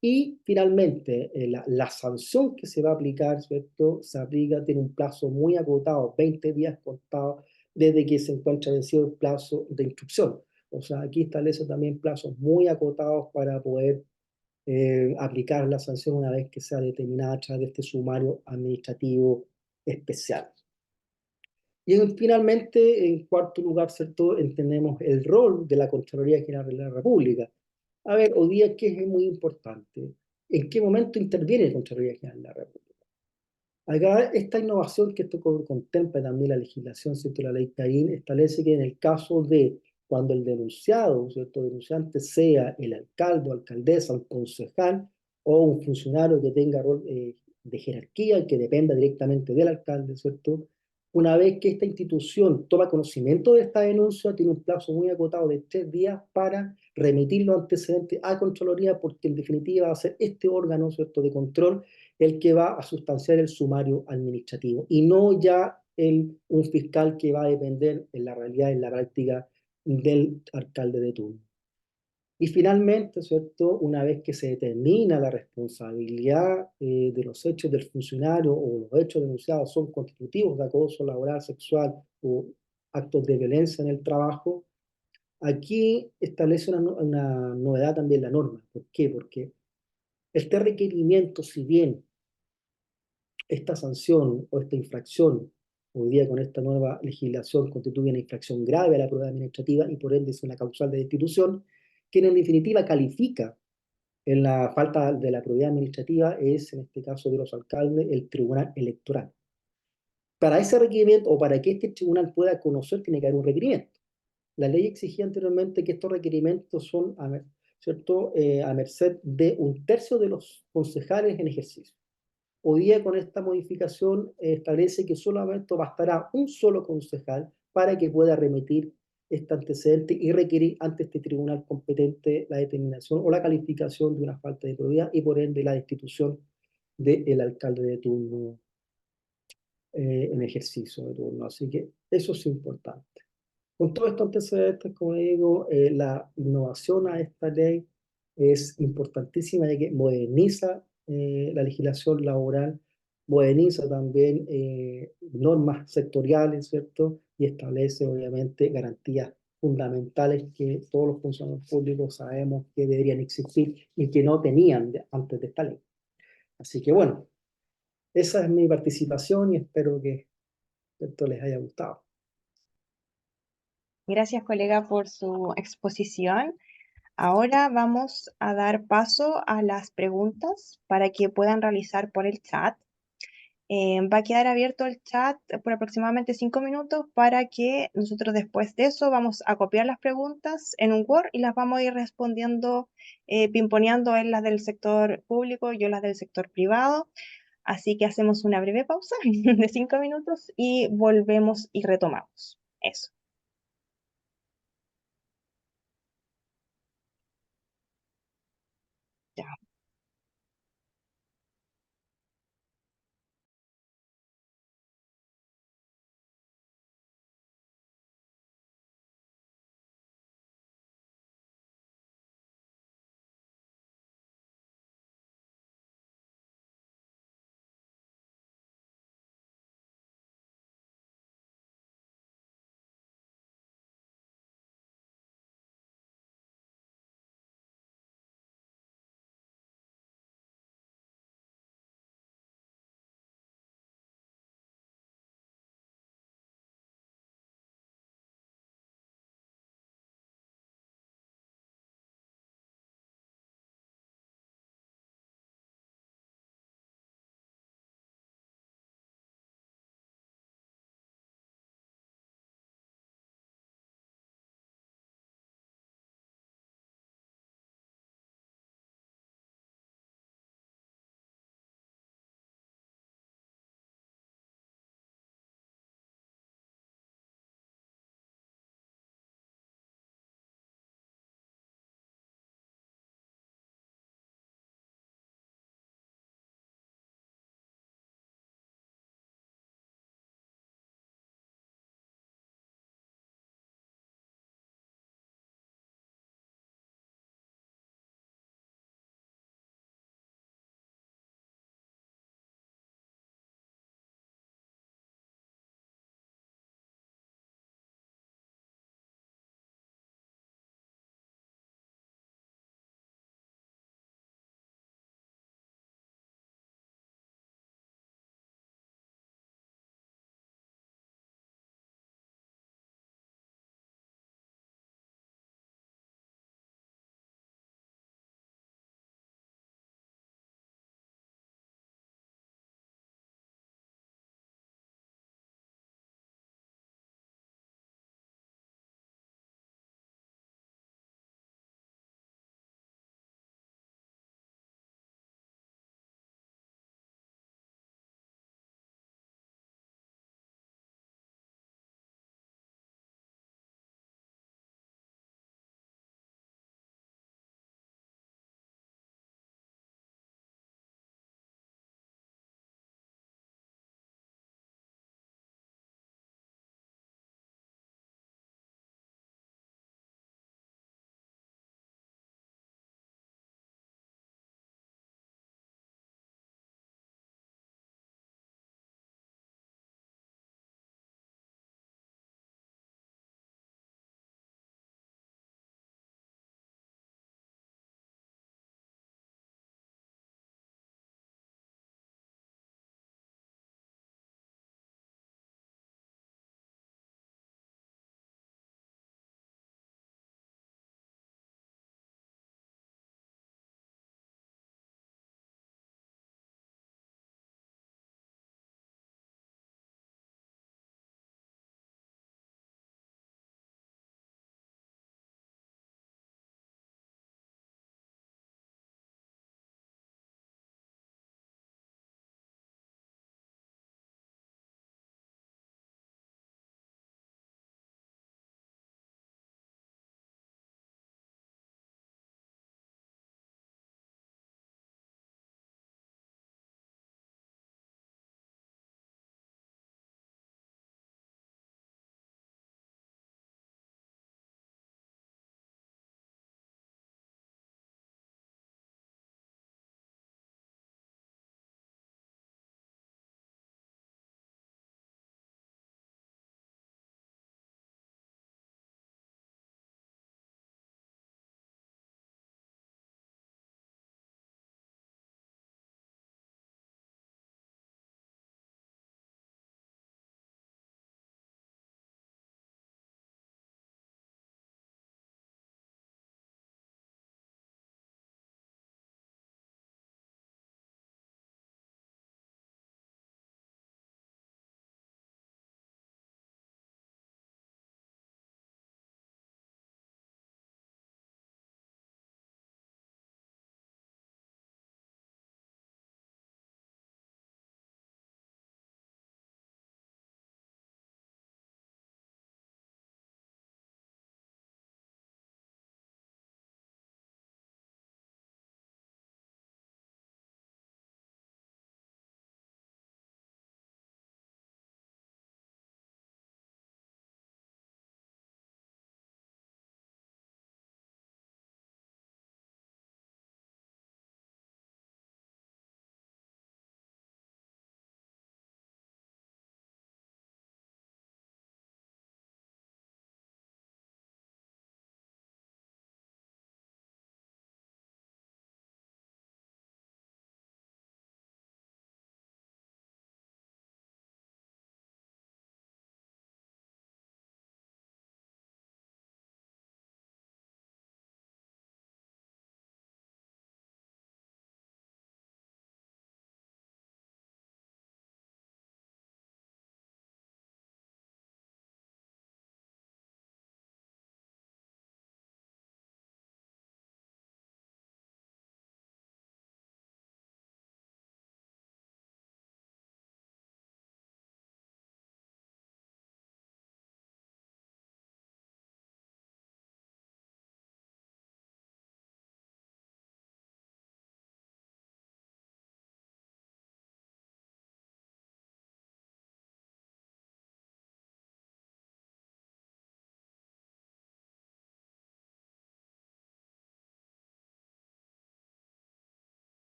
Y finalmente, la sanción que se va a aplicar, ¿cierto?, tiene un plazo muy acotado, 20 días contados desde que se encuentra vencido el plazo de instrucción. O sea, aquí establece también plazos muy acotados para poder aplicar la sanción una vez que sea determinada a través de este sumario administrativo especial. Y finalmente, en cuarto lugar, ¿cierto?, entendemos el rol de la Contraloría General de la República. A ver, hoy día, ¿qué es muy importante? ¿En qué momento interviene la Contraloría General de la República? Acá, esta innovación que esto contempla también la legislación, ¿cierto?, la ley Caín, establece que en el caso de cuando el denunciado, ¿cierto?, denunciante sea el alcalde o alcaldesa, un concejal o un funcionario que tenga rol de jerarquía y que dependa directamente del alcalde, ¿cierto? Una vez que esta institución toma conocimiento de esta denuncia, tiene un plazo muy acotado de 3 días para remitir los antecedentes a Contraloría, porque en definitiva va a ser este órgano, ¿cierto?, de control el que va a sustanciar el sumario administrativo y no ya un fiscal que va a depender en la realidad, en la práctica, del alcalde de turno. Y finalmente, ¿cierto? Una vez que se determina la responsabilidad de los hechos del funcionario o los hechos denunciados son constitutivos de acoso laboral, sexual o actos de violencia en el trabajo, aquí establece una novedad también la norma. ¿Por qué? Porque este requerimiento, si bien esta sanción o esta infracción, hoy día con esta nueva legislación, constituye una infracción grave a la prueba administrativa y por ende es una causal de destitución, que en definitiva califica en la falta de la probidad administrativa es, en este caso de los alcaldes, el Tribunal Electoral. Para ese requerimiento o para que este tribunal pueda conocer, tiene que haber un requerimiento. La ley exigía anteriormente que estos requerimientos son, ¿cierto?, a merced de 1/3 de los concejales en ejercicio. Hoy día con esta modificación establece que solamente bastará un solo concejal para que pueda remitir este antecedente y requerir ante este tribunal competente la determinación o la calificación de una falta de probidad y por ende la destitución del alcalde de turno en ejercicio de turno. Así que eso es importante. Con todos estos antecedentes, como digo, la innovación a esta ley es importantísima ya que moderniza la legislación laboral, moderniza también normas sectoriales, ¿cierto? Y establece obviamente garantías fundamentales que todos los funcionarios públicos sabemos que deberían existir y que no tenían antes de esta ley. Así que bueno, esa es mi participación y espero que esto les haya gustado. Gracias, colega, por su exposición. Ahora vamos a dar paso a las preguntas para que puedan realizar por el chat. Va a quedar abierto el chat por aproximadamente 5 minutos para que nosotros después de eso vamos a copiar las preguntas en un Word y las vamos a ir respondiendo, pimponeando en las del sector público, yo las del sector privado. Así que hacemos una breve pausa de 5 minutos y volvemos y retomamos. Eso. Ya.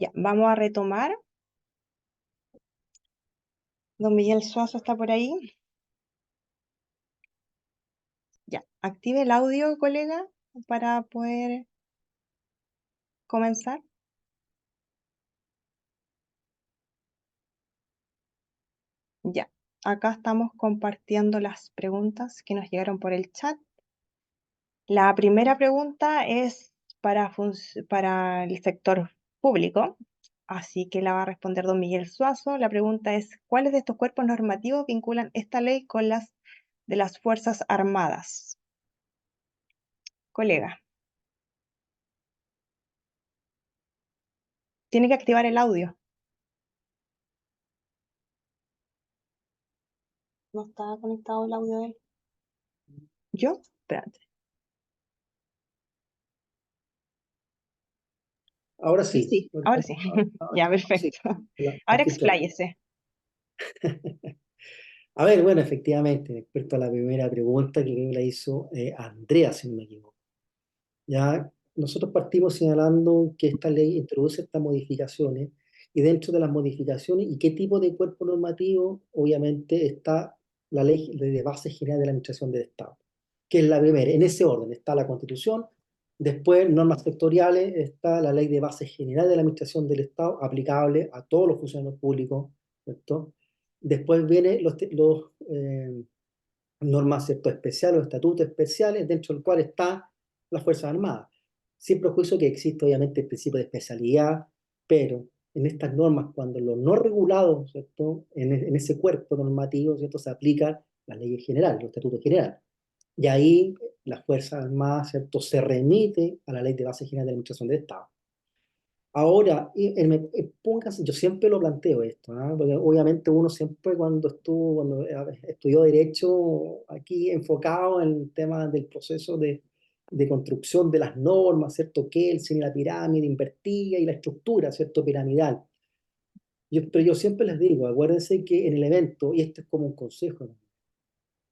Ya, vamos a retomar. Don Miguel Suazo está por ahí. Ya, active el audio, colega, para poder comenzar. Ya, acá estamos compartiendo las preguntas que nos llegaron por el chat. La primera pregunta es para el sector público, así que la va a responder don Miguel Suazo. La pregunta es, ¿cuáles de estos cuerpos normativos vinculan esta ley con las de las Fuerzas Armadas? Colega, tiene que activar el audio. No está conectado el audio de él. ¿Yo? Espérate. Ahora Sí, sí. sí, ahora sí. Ya, Sí, perfecto. la Ahora escucho bien. expláyese. A ver, bueno, efectivamente, respecto a la primera pregunta que creo que la hizo Andrea, si no me equivoco. Ya nosotros partimos señalando que esta ley introduce estas modificaciones y dentro de las modificaciones y qué tipo de cuerpo normativo, obviamente está la ley de base general de la Administración del Estado, que es la primera. En ese orden está la Constitución, después normas sectoriales, está la ley de base general de la Administración del Estado aplicable a todos los funcionarios públicos, ¿cierto? Después vienen normas, ¿cierto?, especiales o estatutos especiales, dentro del cual está las Fuerzas Armadas. Sin prejuicio que existe obviamente el principio de especialidad, pero en estas normas, cuando los no regulados, ¿cierto?, en ese cuerpo normativo, ¿cierto?, se aplican las leyes generales, los estatutos generales. Y ahí las Fuerzas Armadas, ¿cierto?, se remite a la Ley de Base General de la Administración del Estado. Ahora, póngase, yo siempre lo planteo esto, ¿ah? Porque obviamente uno siempre cuando estudió Derecho, aquí enfocado en el tema del proceso de construcción de las normas, ¿cierto? Kelsen y la pirámide invertida y la estructura, ¿cierto? Piramidal. Pero yo siempre les digo, acuérdense que en el evento, y esto es como un consejo, ¿no?,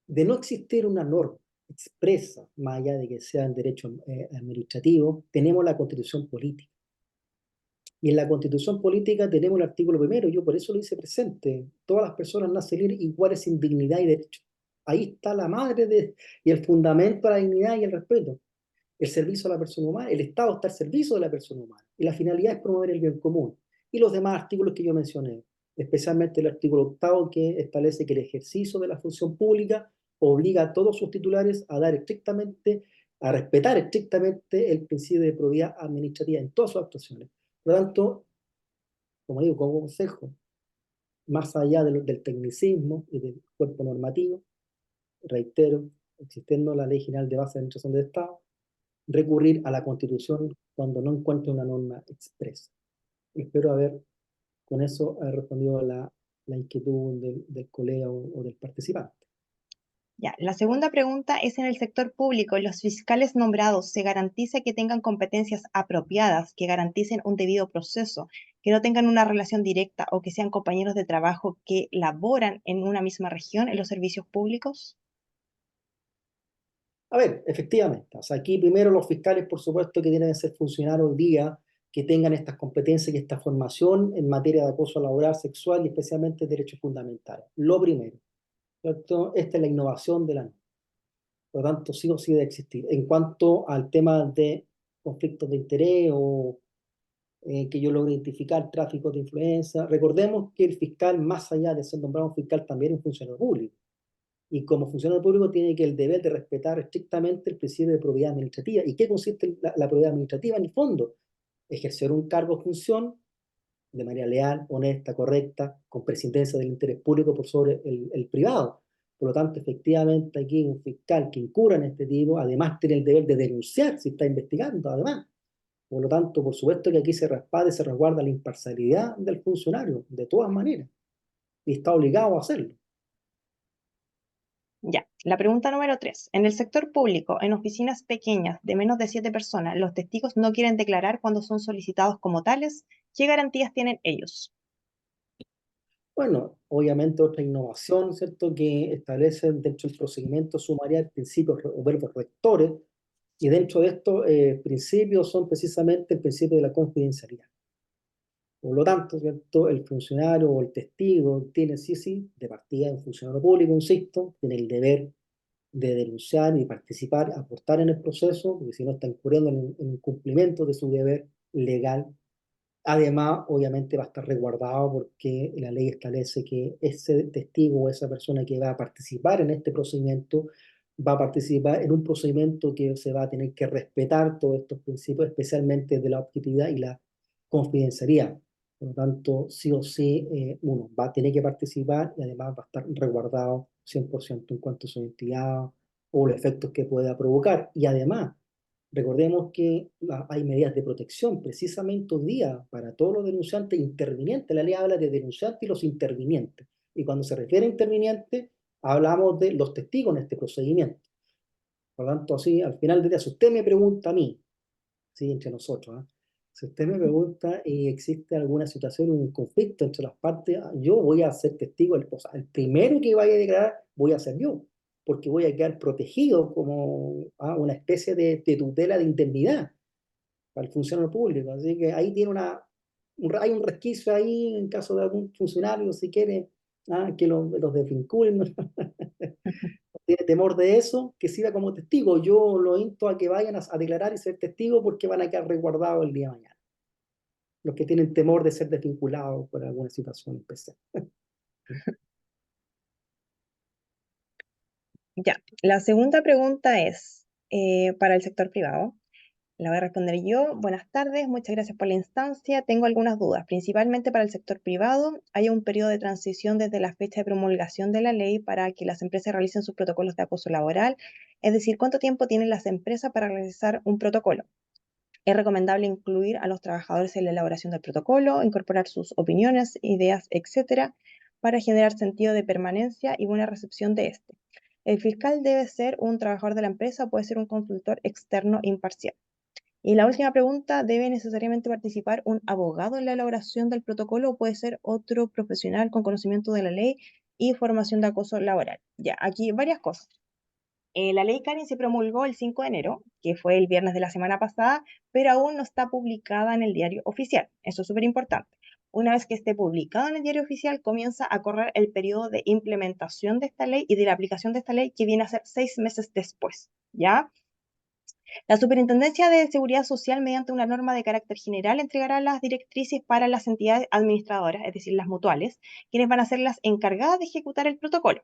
de no existir una norma expresa, más allá de que sea en derecho administrativo, tenemos la Constitución política. Y en la Constitución política tenemos el artículo primero, yo por eso lo hice presente. Todas las personas nacen libres, iguales sin dignidad y derecho. Ahí está la madre y el fundamento de la dignidad y el respeto. El servicio a la persona humana, el Estado está al servicio de la persona humana. Y la finalidad es promover el bien común. Y los demás artículos que yo mencioné, especialmente el artículo octavo que establece que el ejercicio de la función pública obliga a todos sus titulares a dar estrictamente, a respetar estrictamente el principio de probidad administrativa en todas sus actuaciones. Por lo tanto, como digo, como consejo, más allá del tecnicismo y del cuerpo normativo, reitero, existiendo la Ley General de Base de Administración del Estado, recurrir a la Constitución cuando no encuentre una norma expresa. Espero haber con eso respondido a la inquietud del colega o del participante. Ya, la segunda pregunta es en el sector público. ¿Los fiscales nombrados se garantiza que tengan competencias apropiadas, que garanticen un debido proceso, que no tengan una relación directa o que sean compañeros de trabajo que laboran en una misma región en los servicios públicos? A ver, efectivamente, o sea, aquí primero los fiscales, por supuesto, que tienen que ser funcionarios hoy día, que tengan estas competencias y esta formación en materia de acoso laboral, sexual y especialmente derechos fundamentales. Lo primero, ¿cierto? Esta es la innovación de la norma. Por lo tanto, sí o sí debe existir. En cuanto al tema de conflictos de interés o que yo logre identificar tráfico de influencia, recordemos que el fiscal, más allá de ser nombrado un fiscal, también es un funcionario público. Y como funcionario público tiene que el deber de respetar estrictamente el principio de probidad administrativa. ¿Y qué consiste la probidad administrativa? En el fondo, ejercer un cargo o función de manera leal, honesta, correcta, con prescindencia del interés público por sobre el privado. Por lo tanto, efectivamente, aquí un fiscal que incurra en este tipo, además tiene el deber de denunciar si está investigando, además. Por lo tanto, por supuesto que aquí se respalda y se resguarda la imparcialidad del funcionario, de todas maneras, y está obligado a hacerlo. Ya, la pregunta número 3. En el sector público, en oficinas pequeñas de menos de 7 personas, los testigos no quieren declarar cuando son solicitados como tales. ¿Qué garantías tienen ellos? Bueno, obviamente otra innovación, ¿cierto?, que establece dentro del procedimiento sumarial principios o verbos rectores, y dentro de estos principios son precisamente el principio de la confidencialidad. Por lo tanto, ¿cierto? El funcionario o el testigo tiene sí, de partida un funcionario público, insisto, tiene el deber de denunciar y participar, aportar en el proceso, porque si no está incurriendo en el cumplimiento de su deber legal. Además, obviamente va a estar resguardado porque la ley establece que ese testigo o esa persona que va a participar en este procedimiento va a participar en un procedimiento que se va a tener que respetar todos estos principios, especialmente de la objetividad y la confidencialidad. Por lo tanto, sí o sí, uno va a tener que participar y además va a estar resguardado 100% en cuanto a su identidad o los efectos que pueda provocar. Y además, recordemos que hay medidas de protección precisamente hoy día para todos los denunciantes intervinientes. La ley habla de denunciantes y los intervinientes. Y cuando se refiere a intervinientes, hablamos de los testigos en este procedimiento. Por lo tanto, así, al final del día, si usted me pregunta a mí, ¿sí? Entre nosotros, ¿ah? Si usted me pregunta y existe alguna situación, un conflicto entre las partes, yo voy a ser testigo, o sea, el primero que vaya a declarar voy a ser yo, porque voy a quedar protegido como una especie de tutela de indemnidad para el funcionario público. Así que ahí tiene hay un resquicio ahí en caso de algún funcionario, si quiere, que los desvinculen, tiene temor de eso, que sirva como testigo. Yo lo insto a que vayan a declarar y ser testigos porque van a quedar resguardados el día de mañana. Los que tienen temor de ser desvinculados por alguna situación especial. Ya, la segunda pregunta es para el sector privado. La voy a responder yo. Buenas tardes, muchas gracias por la instancia. Tengo algunas dudas, principalmente para el sector privado. Hay un periodo de transición desde la fecha de promulgación de la ley para que las empresas realicen sus protocolos de acoso laboral. Es decir, ¿cuánto tiempo tienen las empresas para realizar un protocolo? Es recomendable incluir a los trabajadores en la elaboración del protocolo, incorporar sus opiniones, ideas, etcétera, para generar sentido de permanencia y buena recepción de este. El fiscal debe ser un trabajador de la empresa o puede ser un consultor externo imparcial. Y la última pregunta, ¿debe necesariamente participar un abogado en la elaboración del protocolo o puede ser otro profesional con conocimiento de la ley y formación de acoso laboral? Ya, aquí varias cosas. La ley Karen se promulgó el 5 de enero, que fue el viernes de la semana pasada, pero aún no está publicada en el diario oficial. Eso es súper importante. Una vez que esté publicada en el diario oficial, comienza a correr el periodo de implementación de esta ley y de la aplicación de esta ley, que viene a ser 6 meses después, ¿ya? La Superintendencia de Seguridad Social, mediante una norma de carácter general, entregará las directrices para las entidades administradoras, es decir, las mutuales, quienes van a ser las encargadas de ejecutar el protocolo.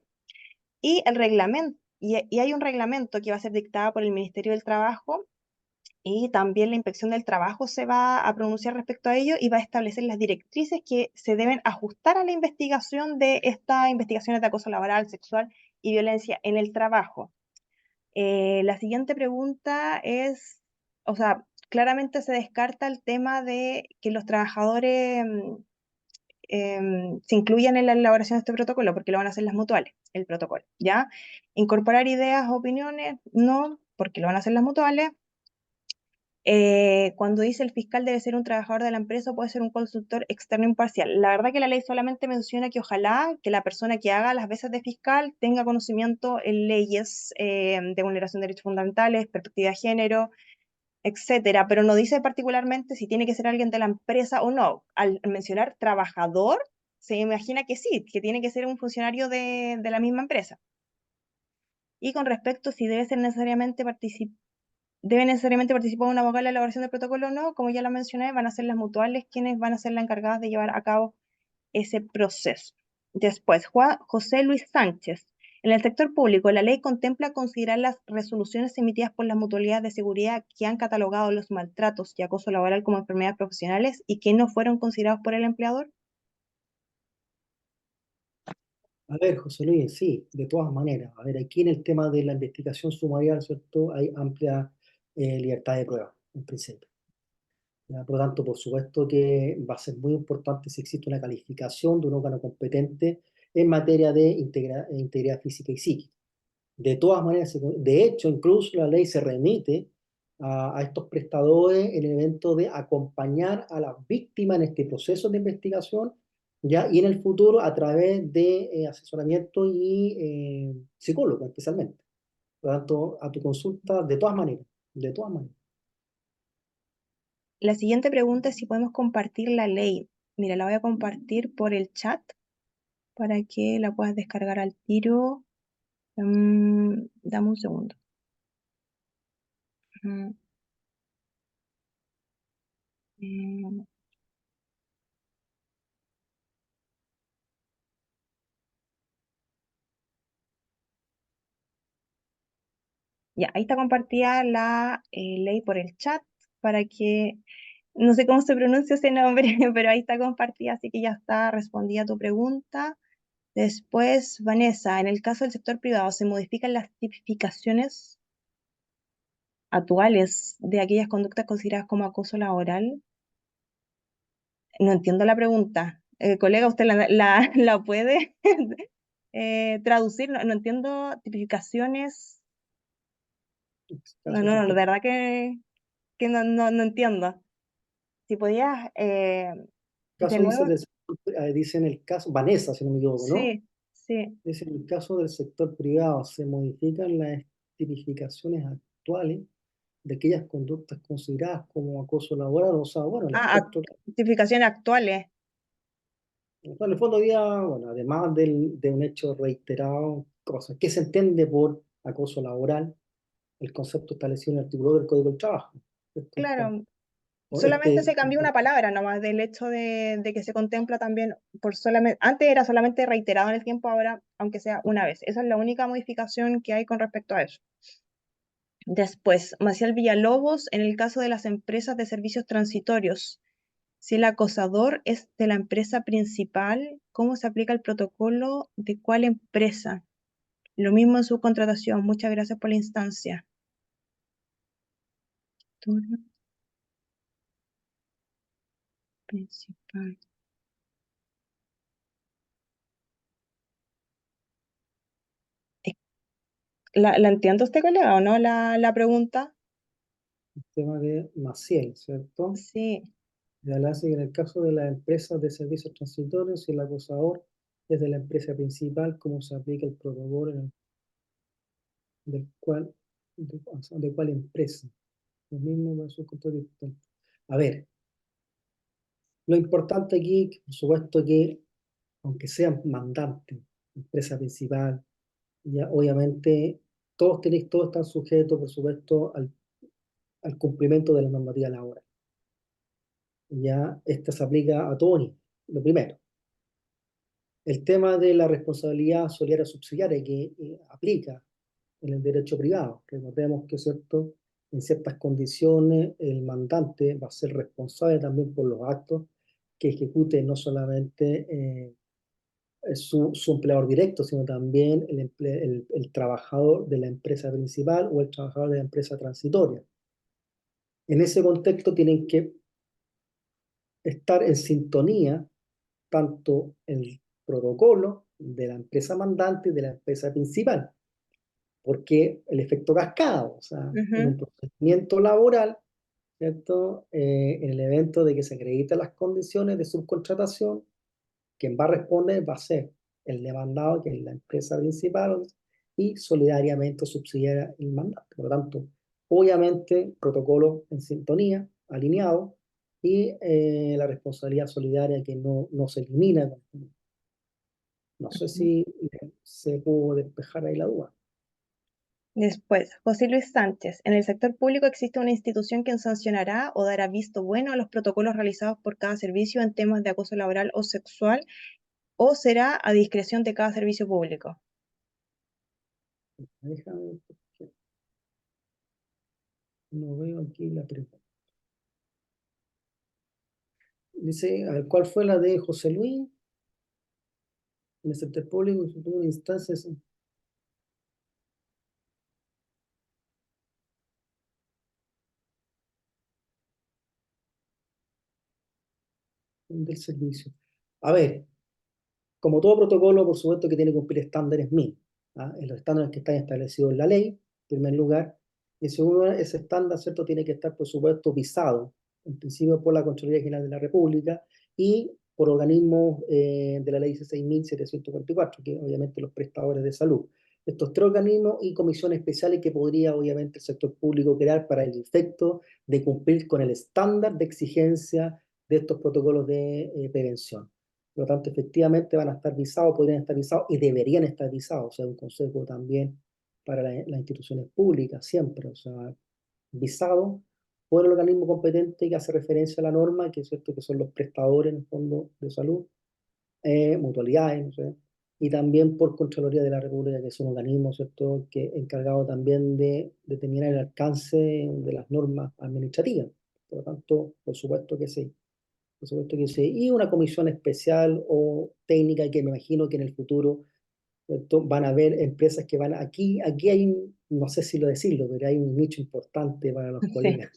Y el reglamento, y hay un reglamento que va a ser dictado por el Ministerio del Trabajo y también la Inspección del Trabajo se va a pronunciar respecto a ello y va a establecer las directrices que se deben ajustar a la investigación de estas investigaciones de acoso laboral, sexual y violencia en el trabajo. La siguiente pregunta es, o sea, claramente se descarta el tema de que los trabajadores se incluyan en la elaboración de este protocolo, porque lo van a hacer las mutuales, el protocolo, ¿ya? Incorporar ideas, opiniones, no, porque lo van a hacer las mutuales. Cuando dice el fiscal debe ser un trabajador de la empresa o puede ser un consultor externo imparcial. La verdad que la ley solamente menciona que ojalá que la persona que haga las veces de fiscal tenga conocimiento en leyes de vulneración de derechos fundamentales, perspectiva de género, etcétera, pero no dice particularmente si tiene que ser alguien de la empresa o no. Al mencionar trabajador, se imagina que sí, que tiene que ser un funcionario de la misma empresa. Y con respecto si debe necesariamente participar un abogado en la elaboración del protocolo o no, como ya lo mencioné, van a ser las mutuales quienes van a ser las encargadas de llevar a cabo ese proceso. Después, José Luis Sánchez. En el sector público, la ley contempla considerar las resoluciones emitidas por las mutualidades de seguridad que han catalogado los maltratos y acoso laboral como enfermedades profesionales y que no fueron considerados por el empleador. A ver, José Luis, sí, de todas maneras. A ver, aquí en el tema de la investigación sumarial, ¿cierto? Hay amplia libertad de prueba, en principio. ¿Ya? Por lo tanto, por supuesto que va a ser muy importante si existe una calificación de un órgano competente en materia de integridad física y psíquica. De todas maneras, de hecho, incluso la ley se remite a estos prestadores en el evento de acompañar a las víctimas en este proceso de investigación, ¿ya? Y en el futuro a través de asesoramiento y psicólogo especialmente. Por lo tanto, a tu consulta, de todas maneras. La siguiente pregunta es si podemos compartir la ley. Mira, la voy a compartir por el chat para que la puedas descargar al tiro. Dame un segundo. Mm, mm, Ya, ahí está compartida la ley por el chat para que, no sé cómo se pronuncia ese nombre, pero ahí está compartida, así que ya está respondida tu pregunta. Después, Vanessa, en el caso del sector privado, ¿se modifican las tipificaciones actuales de aquellas conductas consideradas como acoso laboral? No entiendo la pregunta. Colega, ¿usted la puede traducir? No, no entiendo tipificaciones. No, Caso no, no, de sector verdad que no entiendo. Si podías, de caso dice, nuevo, dice en el caso, Vanessa, si no me equivoco, ¿no? sí, sí. Dice en el caso del sector privado, se modifican las tipificaciones actuales de aquellas conductas consideradas como acoso laboral, o sea, bueno, el Ah, aspecto, tipificaciones actuales. en el fondo había, bueno, además de un hecho reiterado, cosas, ¿qué se entiende por acoso laboral? El concepto establecido en el artículo 2 del Código del Trabajo. Claro, O solamente este, se cambió una palabra nomás del hecho de que se contempla también por solamente, antes era solamente reiterado en el tiempo, ahora, aunque sea una vez. Esa es la única modificación que hay con respecto a eso. Después, Maciel Villalobos, en el caso de las empresas de servicios transitorios, si el acosador es de la empresa principal, ¿cómo se aplica el protocolo de cuál empresa? Lo mismo en su contratación. Muchas gracias por la instancia. Principal. Eh, ¿La entiende usted, colega, o no la pregunta? tema de Maciel, ¿cierto? Sí. Ya le hace que en el caso de las empresas de servicios transitorios, si el acosador es de la empresa principal, ¿cómo se aplica el protocolo del cual, o sea, de cuál empresa? Lo mismo para su control. A ver, lo importante aquí, que por supuesto que, aunque sean mandantes, empresa principal, ya obviamente todos están sujetos, por supuesto, al cumplimiento de la normativa laboral. Ya esta se aplica a todos niveles, lo primero. El tema de la responsabilidad solidaria subsidiaria que aplica en el derecho privado. Recordemos que, ¿cierto?, en ciertas condiciones el mandante va a ser responsable también por los actos que ejecute no solamente su empleador directo, sino también el trabajador de la empresa principal o el trabajador de la empresa transitoria. En ese contexto tienen que estar en sintonía tanto el protocolo de la empresa mandante y de la empresa principal, porque el efecto cascada, o sea, en un Ujú. procedimiento laboral, ¿cierto? En el evento de que se acrediten las condiciones de subcontratación, quien va a responder va a ser el demandado, que es la empresa principal, y solidariamente subsidiaria el mandante. Por lo tanto, obviamente, protocolo en sintonía, alineado, y la responsabilidad solidaria que no se elimina. No sé si se pudo despejar ahí la duda. Después, José Luis Sánchez. En el sector público existe una institución que sancionará o dará visto bueno a los protocolos realizados por cada servicio en temas de acoso laboral o sexual, o será a discreción de cada servicio público. Déjame, porque no veo aquí la pregunta. Dice, a ver, ¿cuál fue la de José Luis? En el sector público, en una instancia del servicio. A ver, como todo protocolo, por supuesto que tiene que cumplir estándares mínimos, ¿ah? En los estándares que están establecidos en la ley, en primer lugar, y en segundo lugar, ese estándar, ¿cierto?, tiene que estar, por supuesto, visado, en principio por la Contraloría General de la República y por organismos de la ley 16.744, que obviamente los prestadores de salud. Estos tres organismos y comisiones especiales que podría, obviamente, el sector público crear para el efecto de cumplir con el estándar de exigencia de estos protocolos de prevención. Por lo tanto, efectivamente van a estar visados, podrían estar visados y deberían estar visados. O sea, un consejo también para las instituciones públicas, siempre. O sea, visado por el organismo competente que hace referencia a la norma, que es cierto que son los prestadores en el fondo de salud, mutualidades, no sé, y también por Contraloría de la República, que es un organismo, ¿cierto?, que encargado también de determinar el alcance de las normas administrativas. Por lo tanto, por supuesto que sí. Por supuesto que sí. Y una comisión especial o técnica que me imagino que en el futuro, ¿cierto?, van a haber empresas que aquí hay, no sé si lo decirlo, pero hay un nicho importante para los Sí, colegas,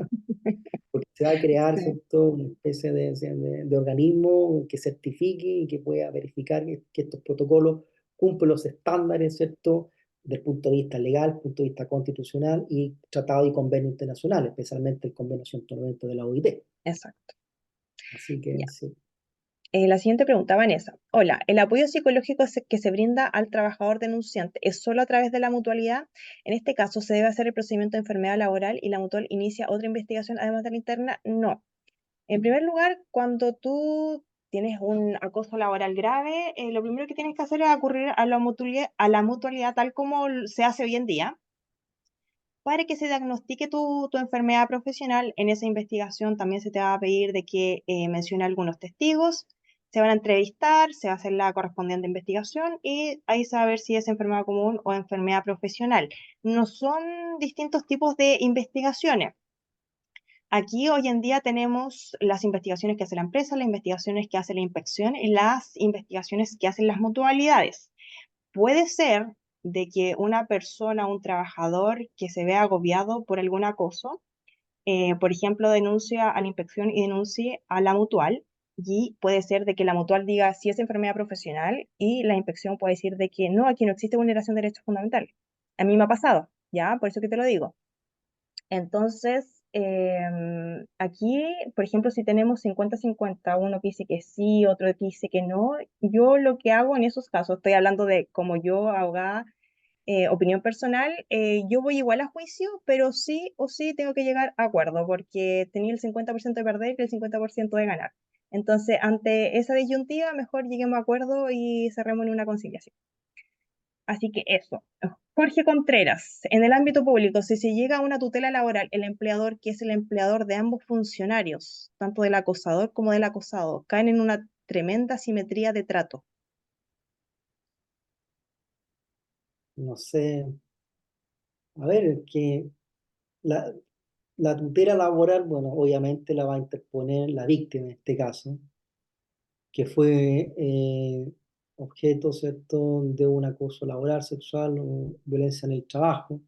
porque se va a crear, sí, ¿cierto?, una especie de organismo que certifique y que pueda verificar que estos protocolos cumplen los estándares, ¿cierto?, desde el punto de vista legal, punto de vista constitucional y tratado y convenio internacional, especialmente el convenio 190 de la OIT. exacto. Así que Ya. sí. La siguiente pregunta, Vanessa. Hola, ¿el apoyo psicológico que se brinda al trabajador denunciante es solo a través de la mutualidad? En este caso, ¿se debe hacer el procedimiento de enfermedad laboral y la mutual inicia otra investigación además de la interna? No. En primer lugar, cuando tú tienes un acoso laboral grave, lo primero que tienes que hacer es acudir a la mutualidad tal como se hace hoy en día, para que se diagnostique tu enfermedad profesional. En esa investigación también se te va a pedir de que mencione algunos testigos, se van a entrevistar, se va a hacer la correspondiente investigación y ahí se va a ver si es enfermedad común o enfermedad profesional. No son distintos tipos de investigaciones. Aquí hoy en día tenemos las investigaciones que hace la empresa, las investigaciones que hace la inspección y las investigaciones que hacen las mutualidades. Puede ser de que una persona, un trabajador que se vea agobiado por algún acoso, por ejemplo, denuncia a la inspección y denuncie a la mutual, y puede ser de que la mutual diga si es enfermedad profesional y la inspección puede decir de que no, aquí no existe vulneración de derechos fundamentales. A mí me ha pasado, ¿ya? Por eso que te lo digo. Entonces, aquí, por ejemplo, si tenemos 50-50, uno que dice que sí, otro que dice que no, yo lo que hago en esos casos, estoy hablando de como yo, abogada, opinión personal, yo voy igual a juicio, pero sí o sí tengo que llegar a acuerdo, porque tenía el 50% de perder y el 50% de ganar. Entonces, ante esa disyuntiva, mejor lleguemos a acuerdo y cerremos en una conciliación. Así que eso. Jorge Contreras, en el ámbito público, si se llega a una tutela laboral, el empleador, que es el empleador de ambos funcionarios, tanto del acosador como del acosado, caen en una tremenda asimetría de trato. No sé, a ver, que la, la tutela laboral, bueno, obviamente la va a interponer la víctima en este caso, que fue objeto, ¿cierto?, de un acoso laboral, sexual o violencia en el trabajo.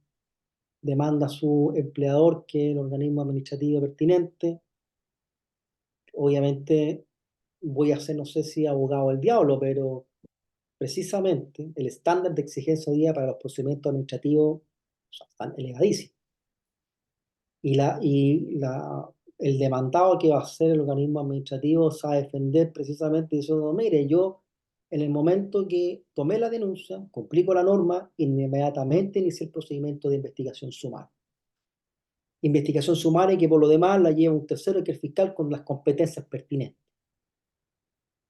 Demanda a su empleador, que es el organismo administrativo pertinente. Obviamente voy a ser, no sé si abogado del diablo, pero precisamente el estándar de exigencia hoy día para los procedimientos administrativos, o sea, están elevadísimos. El demandado, que va a ser el organismo administrativo, se va a defender precisamente diciendo: mire, yo en el momento que tomé la denuncia, cumplí con la norma, inmediatamente inicié el procedimiento de investigación sumaria. Investigación sumaria que por lo demás la lleva un tercero, que es el fiscal, con las competencias pertinentes.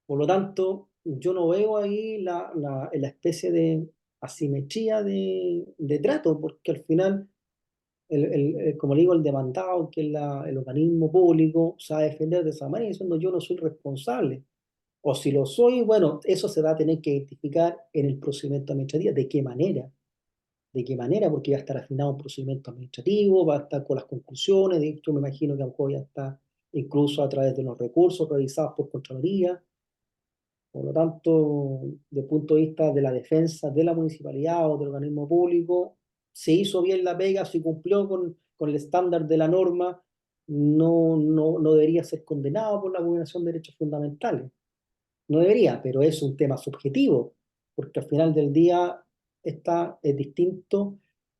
Por lo tanto, yo no veo ahí la especie de asimetría de trato, porque al final, como le digo, el demandado, que es el organismo público, se va a defender de esa manera, diciendo: yo no soy responsable. O si lo soy, bueno, eso se va a tener que identificar en el procedimiento administrativo. ¿De qué manera? ¿De qué manera? Porque va a estar afinado un procedimiento administrativo, va a estar con las conclusiones. De hecho, me imagino que a lo mejor ya está incluso a través de los recursos realizados por Contraloría. Por lo tanto, desde el punto de vista de la defensa de la municipalidad o del organismo público, se hizo bien la pega, se cumplió con el estándar de la norma, no debería ser condenado por la vulneración de derechos fundamentales. No debería, pero es un tema subjetivo, porque al final del día es distinto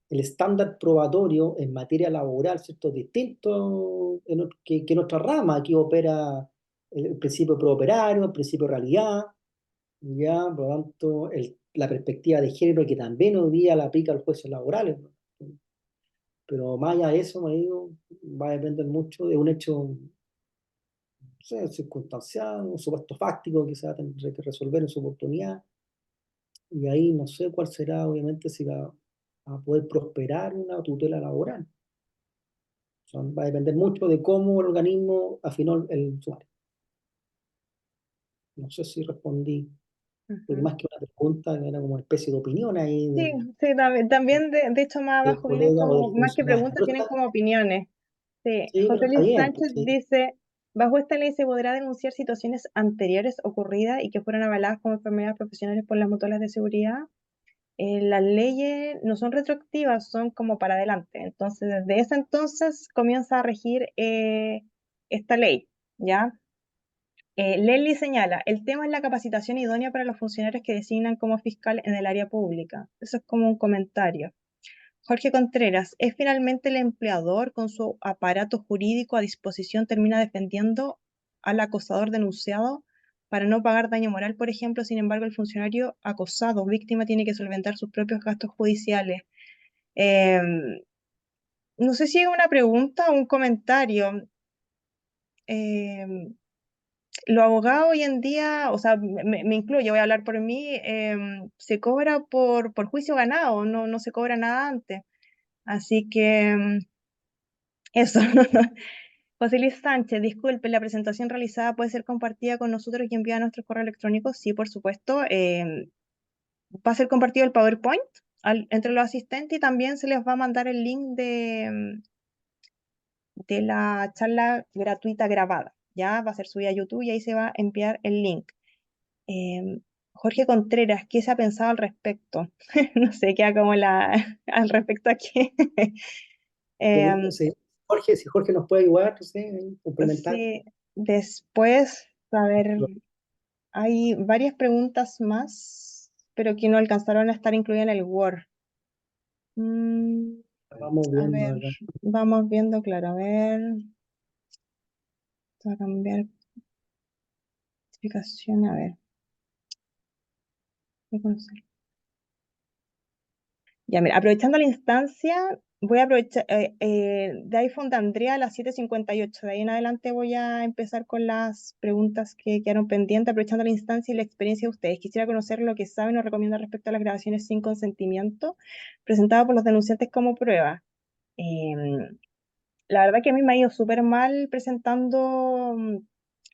el estándar probatorio en materia laboral, ¿cierto? Es distinto que en otra rama. Aquí opera el principio prooperario, el principio de realidad, ya, por lo tanto, la perspectiva de género, que también hoy día la aplica a los jueces laborales, ¿no? Pero más allá de eso, me digo, va a depender mucho de un hecho sé, circunstancial, un supuesto fáctico que se va a tener que resolver en su oportunidad. Y ahí no sé cuál será, obviamente, si va a poder prosperar una tutela laboral. O sea, va a depender mucho de cómo el organismo afinó el sumario. No sé si respondí, porque Ujú. más que una pregunta, era como una especie de opinión ahí Sí, sí, también de hecho más del abajo vienen colega o como, del más que funcionario. preguntas, vienen como opiniones. Sí, Sí, pero José está Luis bien, pues Sánchez sí. dice, bajo esta ley se podrá denunciar situaciones anteriores ocurridas y que fueron avaladas como enfermedades profesionales por las mutuales de seguridad. Las leyes no son retroactivas, son como para adelante. Entonces, desde ese entonces comienza a regir esta ley, ¿ya? Lely señala, el tema es la capacitación idónea para los funcionarios que designan como fiscal en el área pública. Eso es como un comentario. Jorge Contreras, ¿es finalmente el empleador con su aparato jurídico a disposición termina defendiendo al acosador denunciado para no pagar daño moral, por ejemplo? Sin embargo, el funcionario acosado, víctima, tiene que solventar sus propios gastos judiciales. No sé si es una pregunta o un comentario. Em, los abogados hoy en día, o sea, me incluyo, voy a hablar por mí, se cobra por juicio ganado, no se cobra nada antes. Así que eso. José Luis Sánchez, disculpe, la presentación realizada puede ser compartida con nosotros y enviada a nuestro correo electrónico. Sí, por supuesto. Va a ser compartido el PowerPoint entre los asistentes y también se les va a mandar el link de la charla gratuita grabada. Ya va a ser subida a YouTube y ahí se va a enviar el link. Em, Jorge Contreras, ¿qué se ha pensado al respecto? No sé, queda como al respecto aquí. Em, Sí, Jorge, si Jorge nos puede ayudar, no sé, complementar. sí, después, a ver, hay varias preguntas más, pero que no alcanzaron a estar incluidas en el Word. Mm, Vamos a viendo ver, acá. vamos viendo, claro, a ver, voy a cambiar explicación, a ver. ¿Qué consejo? Ya, mira, aprovechando la instancia, voy a aprovechar, de iPhone de Andrea a las 7:58. De ahí en adelante voy a empezar con las preguntas que quedaron pendientes, aprovechando la instancia y la experiencia de ustedes. Quisiera conocer lo que saben o recomiendan respecto a las grabaciones sin consentimiento presentadas por los denunciantes como prueba. Em, la verdad que a mí me ha ido súper mal presentando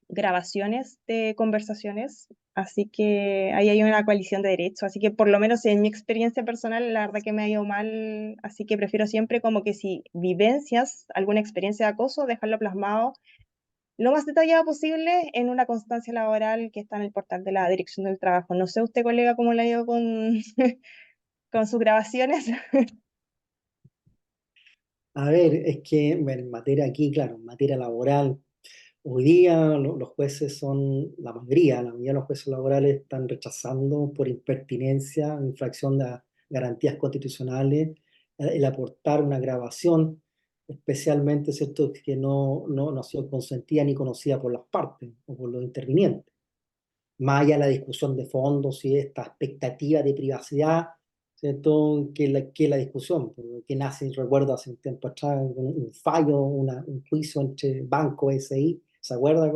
grabaciones de conversaciones, así que ahí hay una coalición de derechos, así que por lo menos en mi experiencia personal, la verdad que me ha ido mal, así que prefiero siempre como que si vivencias alguna experiencia de acoso, dejarlo plasmado lo más detallado posible en una constancia laboral que está en el portal de la Dirección del Trabajo. No sé usted, colega, cómo le ha ido con, con sus grabaciones. A ver, es que bueno, en materia aquí, claro, en materia laboral, hoy día los jueces son, la mayoría de los jueces laborales están rechazando por impertinencia, infracción de garantías constitucionales, el aportar una grabación, especialmente, ¿cierto?, que no ha sido consentida ni conocida por las partes o por los intervinientes. Más allá de la discusión de fondo, si esta expectativa de privacidad, ¿cierto? Que la discusión, porque nace, recuerdo hace un tiempo atrás, un fallo, un juicio entre Banco SI, ¿se acuerda?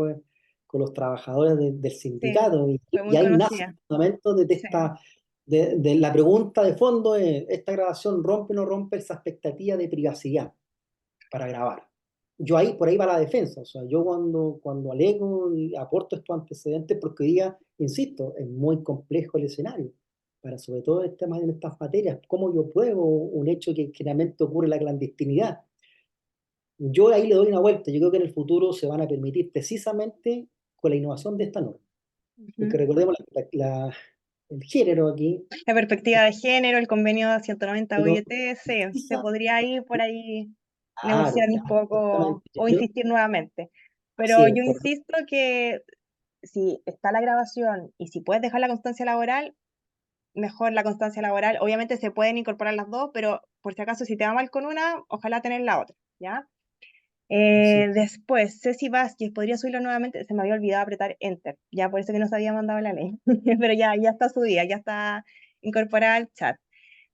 Con los trabajadores del Sí, sindicato, fue y muy ahí nace el conocida. fundamento de Sí. esta, de la pregunta de fondo es, ¿esta grabación rompe o no rompe esa expectativa de privacidad para grabar? Yo ahí, por ahí va la defensa, o sea, yo cuando alego y aporto estos antecedentes, porque hoy día, insisto, es muy complejo el escenario, para sobre todo en estas materias, cómo yo pruebo un hecho que generalmente ocurre en la clandestinidad. Yo ahí le doy una vuelta, yo creo que en el futuro se van a permitir precisamente con la innovación de esta norma, porque Ujú. recordemos el género aquí, La perspectiva de género, el convenio 190 pero OIT, se precisa, podría ir por ahí claro, negociar un poco exactamente, o insistir nuevamente. así Pero es, yo insisto que si está la grabación y si puedes dejar la constancia laboral, mejor la constancia laboral. Obviamente se pueden incorporar las dos, pero por si acaso si te va mal con una, ojalá tener la otra, ¿ya? así Después, Ceci Vázquez, podría subirlo nuevamente, se me había olvidado apretar Enter, ya por eso que no se había mandado la ley, pero ya está subida, ya está incorporada al chat.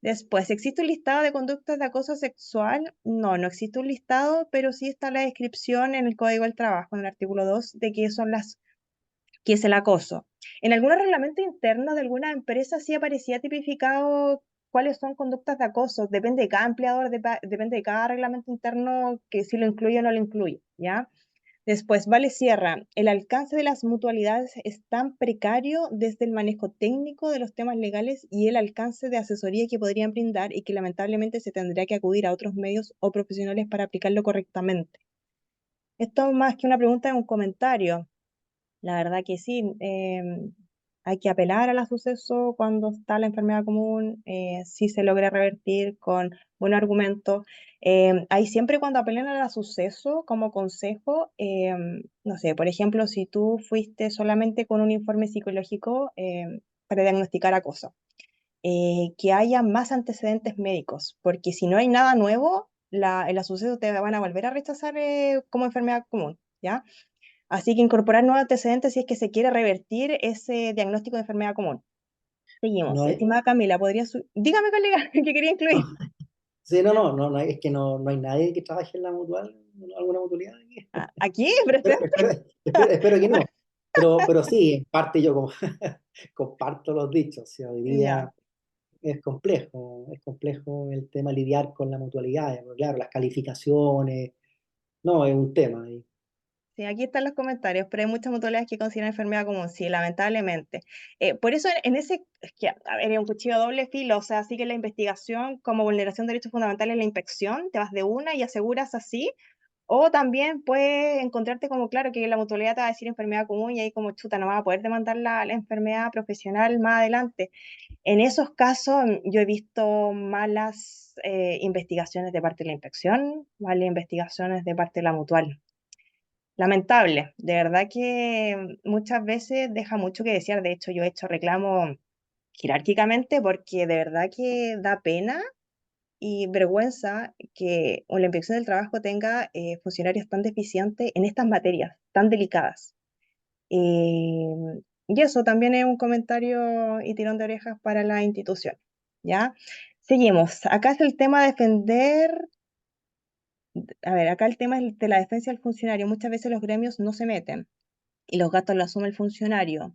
Después, ¿existe un listado de conductas de acoso sexual? No, no existe un listado, pero sí está la descripción en el Código del Trabajo, en el artículo 2, de qué es el acoso. En algunos reglamentos internos de algunas empresas sí aparecía tipificado cuáles son conductas de acoso. Depende de cada empleador, depende de cada reglamento interno que si lo incluye o no lo incluye, ¿ya? Después, Vale Sierra, el alcance de las mutualidades es tan precario desde el manejo técnico de los temas legales y el alcance de asesoría que podrían brindar y que lamentablemente se tendría que acudir a otros medios o profesionales para aplicarlo correctamente. Esto más que una pregunta es un comentario. La verdad que sí, hay que apelar al suceso cuando está la enfermedad común, si se logra revertir con buen argumento. Hay siempre cuando apelen al suceso como consejo, no sé, por ejemplo, si tú fuiste solamente con un informe psicológico para diagnosticar acoso, que haya más antecedentes médicos, porque si no hay nada nuevo, el suceso te van a volver a rechazar como enfermedad común, ¿ya? Así que incorporar nuevos antecedentes si es que se quiere revertir ese diagnóstico de enfermedad común. No Seguimos. hay, Estimada Camila, dígame, colega, que quería incluir. sí, es que no hay nadie que trabaje en la mutual, en alguna mutualidad aquí. ¿Aquí, Espero, presente? espero que no. Pero sí, en parte yo como, comparto los dichos. ¿Sí? Hoy Ya. día es complejo el tema lidiar con la mutualidad. Porque claro, las calificaciones, no, es un tema ahí. Sí, aquí están los comentarios, pero hay muchas mutualidades que consideran enfermedad común, sí, lamentablemente. Por eso en ese, es que, a ver, es un cuchillo de doble filo, o sea, sigue la investigación como vulneración de derechos fundamentales, la inspección, te vas de una y aseguras así, o también puedes encontrarte como, claro, que la mutualidad te va a decir enfermedad común y ahí como chuta, no vas a poder demandar la enfermedad profesional más adelante. En esos casos yo he visto malas investigaciones de parte de la inspección, malas investigaciones de parte de la mutual. Lamentable, de verdad que muchas veces deja mucho que desear. De hecho, yo he hecho reclamo jerárquicamente porque de verdad que da pena y vergüenza que la inspección del trabajo tenga funcionarios tan deficientes en estas materias tan delicadas. Eh, y eso también es un comentario y tirón de orejas para la institución. ¿Ya? Seguimos. Acá es el tema de defender. A ver, acá el tema es de la defensa del funcionario. Muchas veces los gremios no se meten y los gastos los asume el funcionario.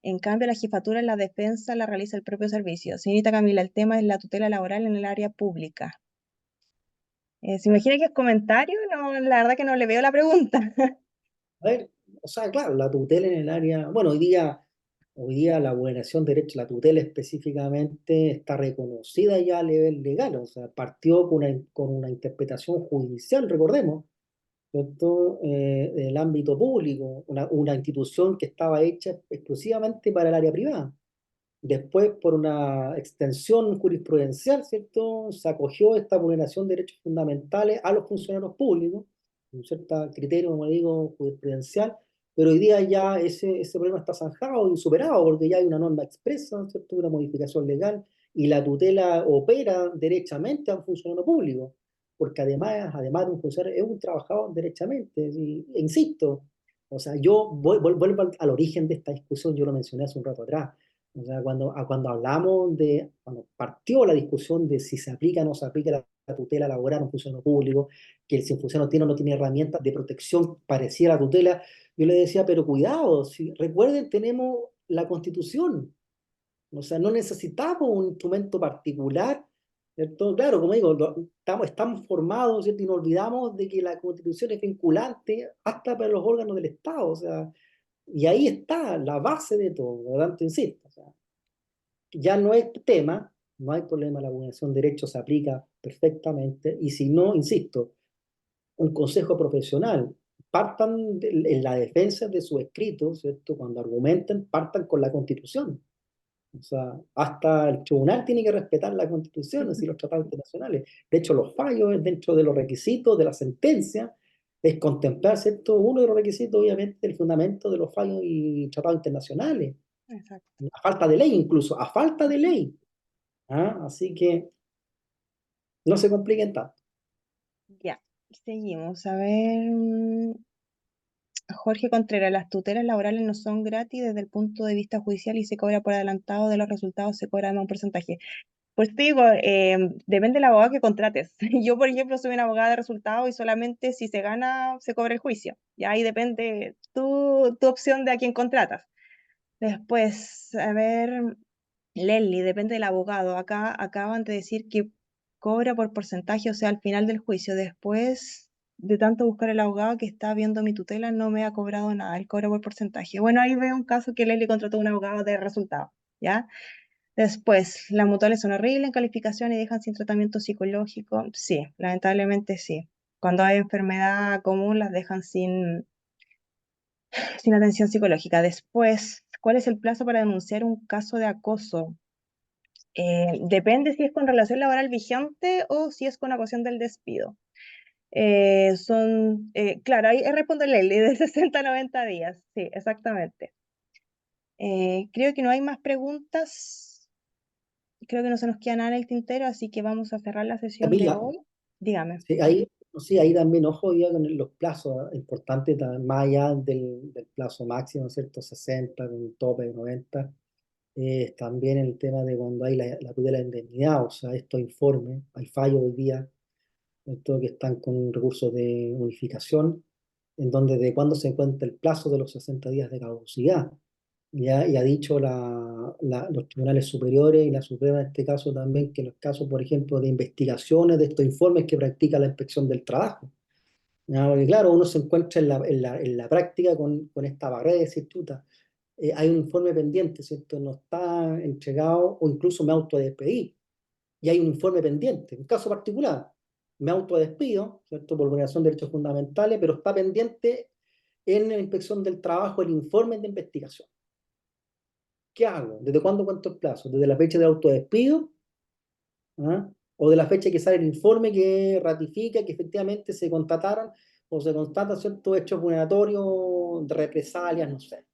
En cambio, la jefatura en la defensa la realiza el propio servicio. Señorita Camila, el tema es la tutela laboral en el área pública. ¿Se imagina que es comentario? No, la verdad que no le veo la pregunta. A ver, o sea, claro, la tutela en el área, bueno, hoy día la vulneración de derechos, la tutela específicamente está reconocida ya a nivel legal, o sea, partió con una interpretación judicial, recordemos, ¿cierto? Del ámbito público, una institución que estaba hecha exclusivamente para el área privada. Después, por una extensión jurisprudencial, ¿cierto? Se acogió esta vulneración de derechos fundamentales a los funcionarios públicos, un cierto criterio, como digo, jurisprudencial, pero hoy día ya ese problema está zanjado y superado, porque ya hay una norma expresa, ¿cierto? Una modificación legal, y la tutela opera derechamente a un funcionario público, porque además de un funcionario, es un trabajador derechamente, e insisto, o sea, yo vuelvo al origen de esta discusión, yo lo mencioné hace un rato atrás. O sea, cuando hablamos cuando partió la discusión de si se aplica o no se aplica la tutela laboral a un funcionario público, que si un funcionario tiene o no tiene herramientas de protección parecida a la tutela, yo le decía, pero cuidado, si, recuerden, tenemos la Constitución, o sea, no necesitamos un instrumento particular, ¿cierto? Claro, como digo, estamos formados, ¿cierto? Y no olvidamos de que la Constitución es vinculante hasta para los órganos del Estado, o sea, y ahí está la base de todo, por lo tanto, insisto, o sea, ya no es tema, no hay problema, la vulneración de derechos se aplica perfectamente, y si no, insisto, un consejo profesional, en la defensa de su escrito, ¿cierto? Cuando argumenten, partan con la Constitución. O sea, hasta el tribunal tiene que respetar la Constitución, así los tratados internacionales. De hecho, los fallos dentro de los requisitos de la sentencia es contemplar, ¿cierto? Uno de los requisitos, obviamente, el fundamento de los fallos y tratados internacionales. Exacto. A falta de ley, incluso, a falta de ley. ¿Ah? Así que no se compliquen tanto. Ya, seguimos. A ver, Jorge Contreras, las tutelas laborales no son gratis desde el punto de vista judicial y se cobra por adelantado de los resultados, se cobra además un porcentaje. Pues te digo, depende del abogado que contrates. Yo, por ejemplo, soy una abogada de resultados y solamente si se gana, se cobra el juicio. Y ahí depende tu opción de a quién contratas. Después, a ver, Leslie, depende del abogado. Acá acaban de decir que cobra por porcentaje, o sea, al final del juicio. Después de tanto buscar el abogado que está viendo mi tutela, no me ha cobrado nada. Él cobra por porcentaje. Bueno, ahí veo un caso que Leslie contrató a un abogado de resultados, ¿ya? Después, las mutuales son horribles en calificación y dejan sin tratamiento psicológico. Sí, lamentablemente sí. Cuando hay enfermedad común, las dejan sin atención psicológica. Después, ¿cuál es el plazo para denunciar un caso de acoso? Depende si es con relación laboral vigente o si es con ocasión del despido. Claro, ahí responde Lely, de 60 a 90 días. Sí, exactamente. Creo que no hay más preguntas. Creo que no se nos queda nada en el tintero, así que vamos a cerrar la sesión de Camila, hoy. Dígame. sí, ahí, sí, ahí también, ojo, ya con los plazos importantes, más allá del plazo máximo, ¿no es cierto? 60 con un tope de 90. También el tema de cuando hay la tutela de indemnidad, o sea, estos informes, hay fallos hoy día, esto que están con recursos de unificación, en donde de cuándo se encuentra el plazo de los 60 días de caducidad. ¿Ya? Y ha dicho los tribunales superiores y la Suprema en este caso también que en los casos, por ejemplo, de investigaciones de estos informes que practica la inspección del trabajo. ¿Ya? Porque claro, uno se encuentra en la práctica con esta barrera de decir, chuta, hay un informe pendiente, ¿cierto? No está entregado o incluso me autodespedí y hay un informe pendiente. Un caso particular, me autodespido, ¿cierto? Por vulneración de derechos fundamentales, pero está pendiente en la inspección del trabajo el informe de investigación. ¿Qué hago? ¿Desde cuándo cuento el plazo? ¿Desde la fecha de autodespido? ¿Ah? ¿O de la fecha que sale el informe que ratifica que efectivamente se constataron o se constatan ciertos hechos vulneratorios, de represalias, no sé?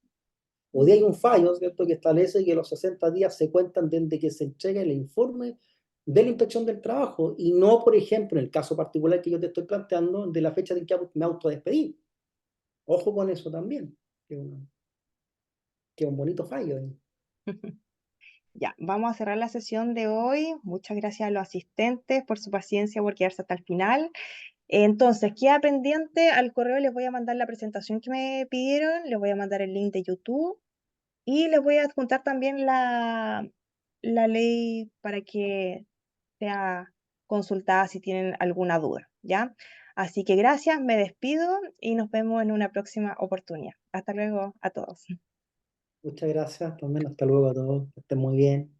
O de hay un fallo, ¿cierto?, que establece que los 60 días se cuentan desde que se entrega el informe de la inspección del trabajo y no, por ejemplo, en el caso particular que yo te estoy planteando, de la fecha en que me autodespedí. Ojo con eso también, que es un bonito fallo. Ya, vamos a cerrar la sesión de hoy. Muchas gracias a los asistentes por su paciencia, por quedarse hasta el final. Entonces, queda pendiente, al correo les voy a mandar la presentación que me pidieron, les voy a mandar el link de YouTube y les voy a adjuntar también la ley para que sea consultada si tienen alguna duda, ¿ya? Así que gracias, me despido y nos vemos en una próxima oportunidad. Hasta luego a todos. Muchas gracias, también hasta luego a todos, que estén muy bien.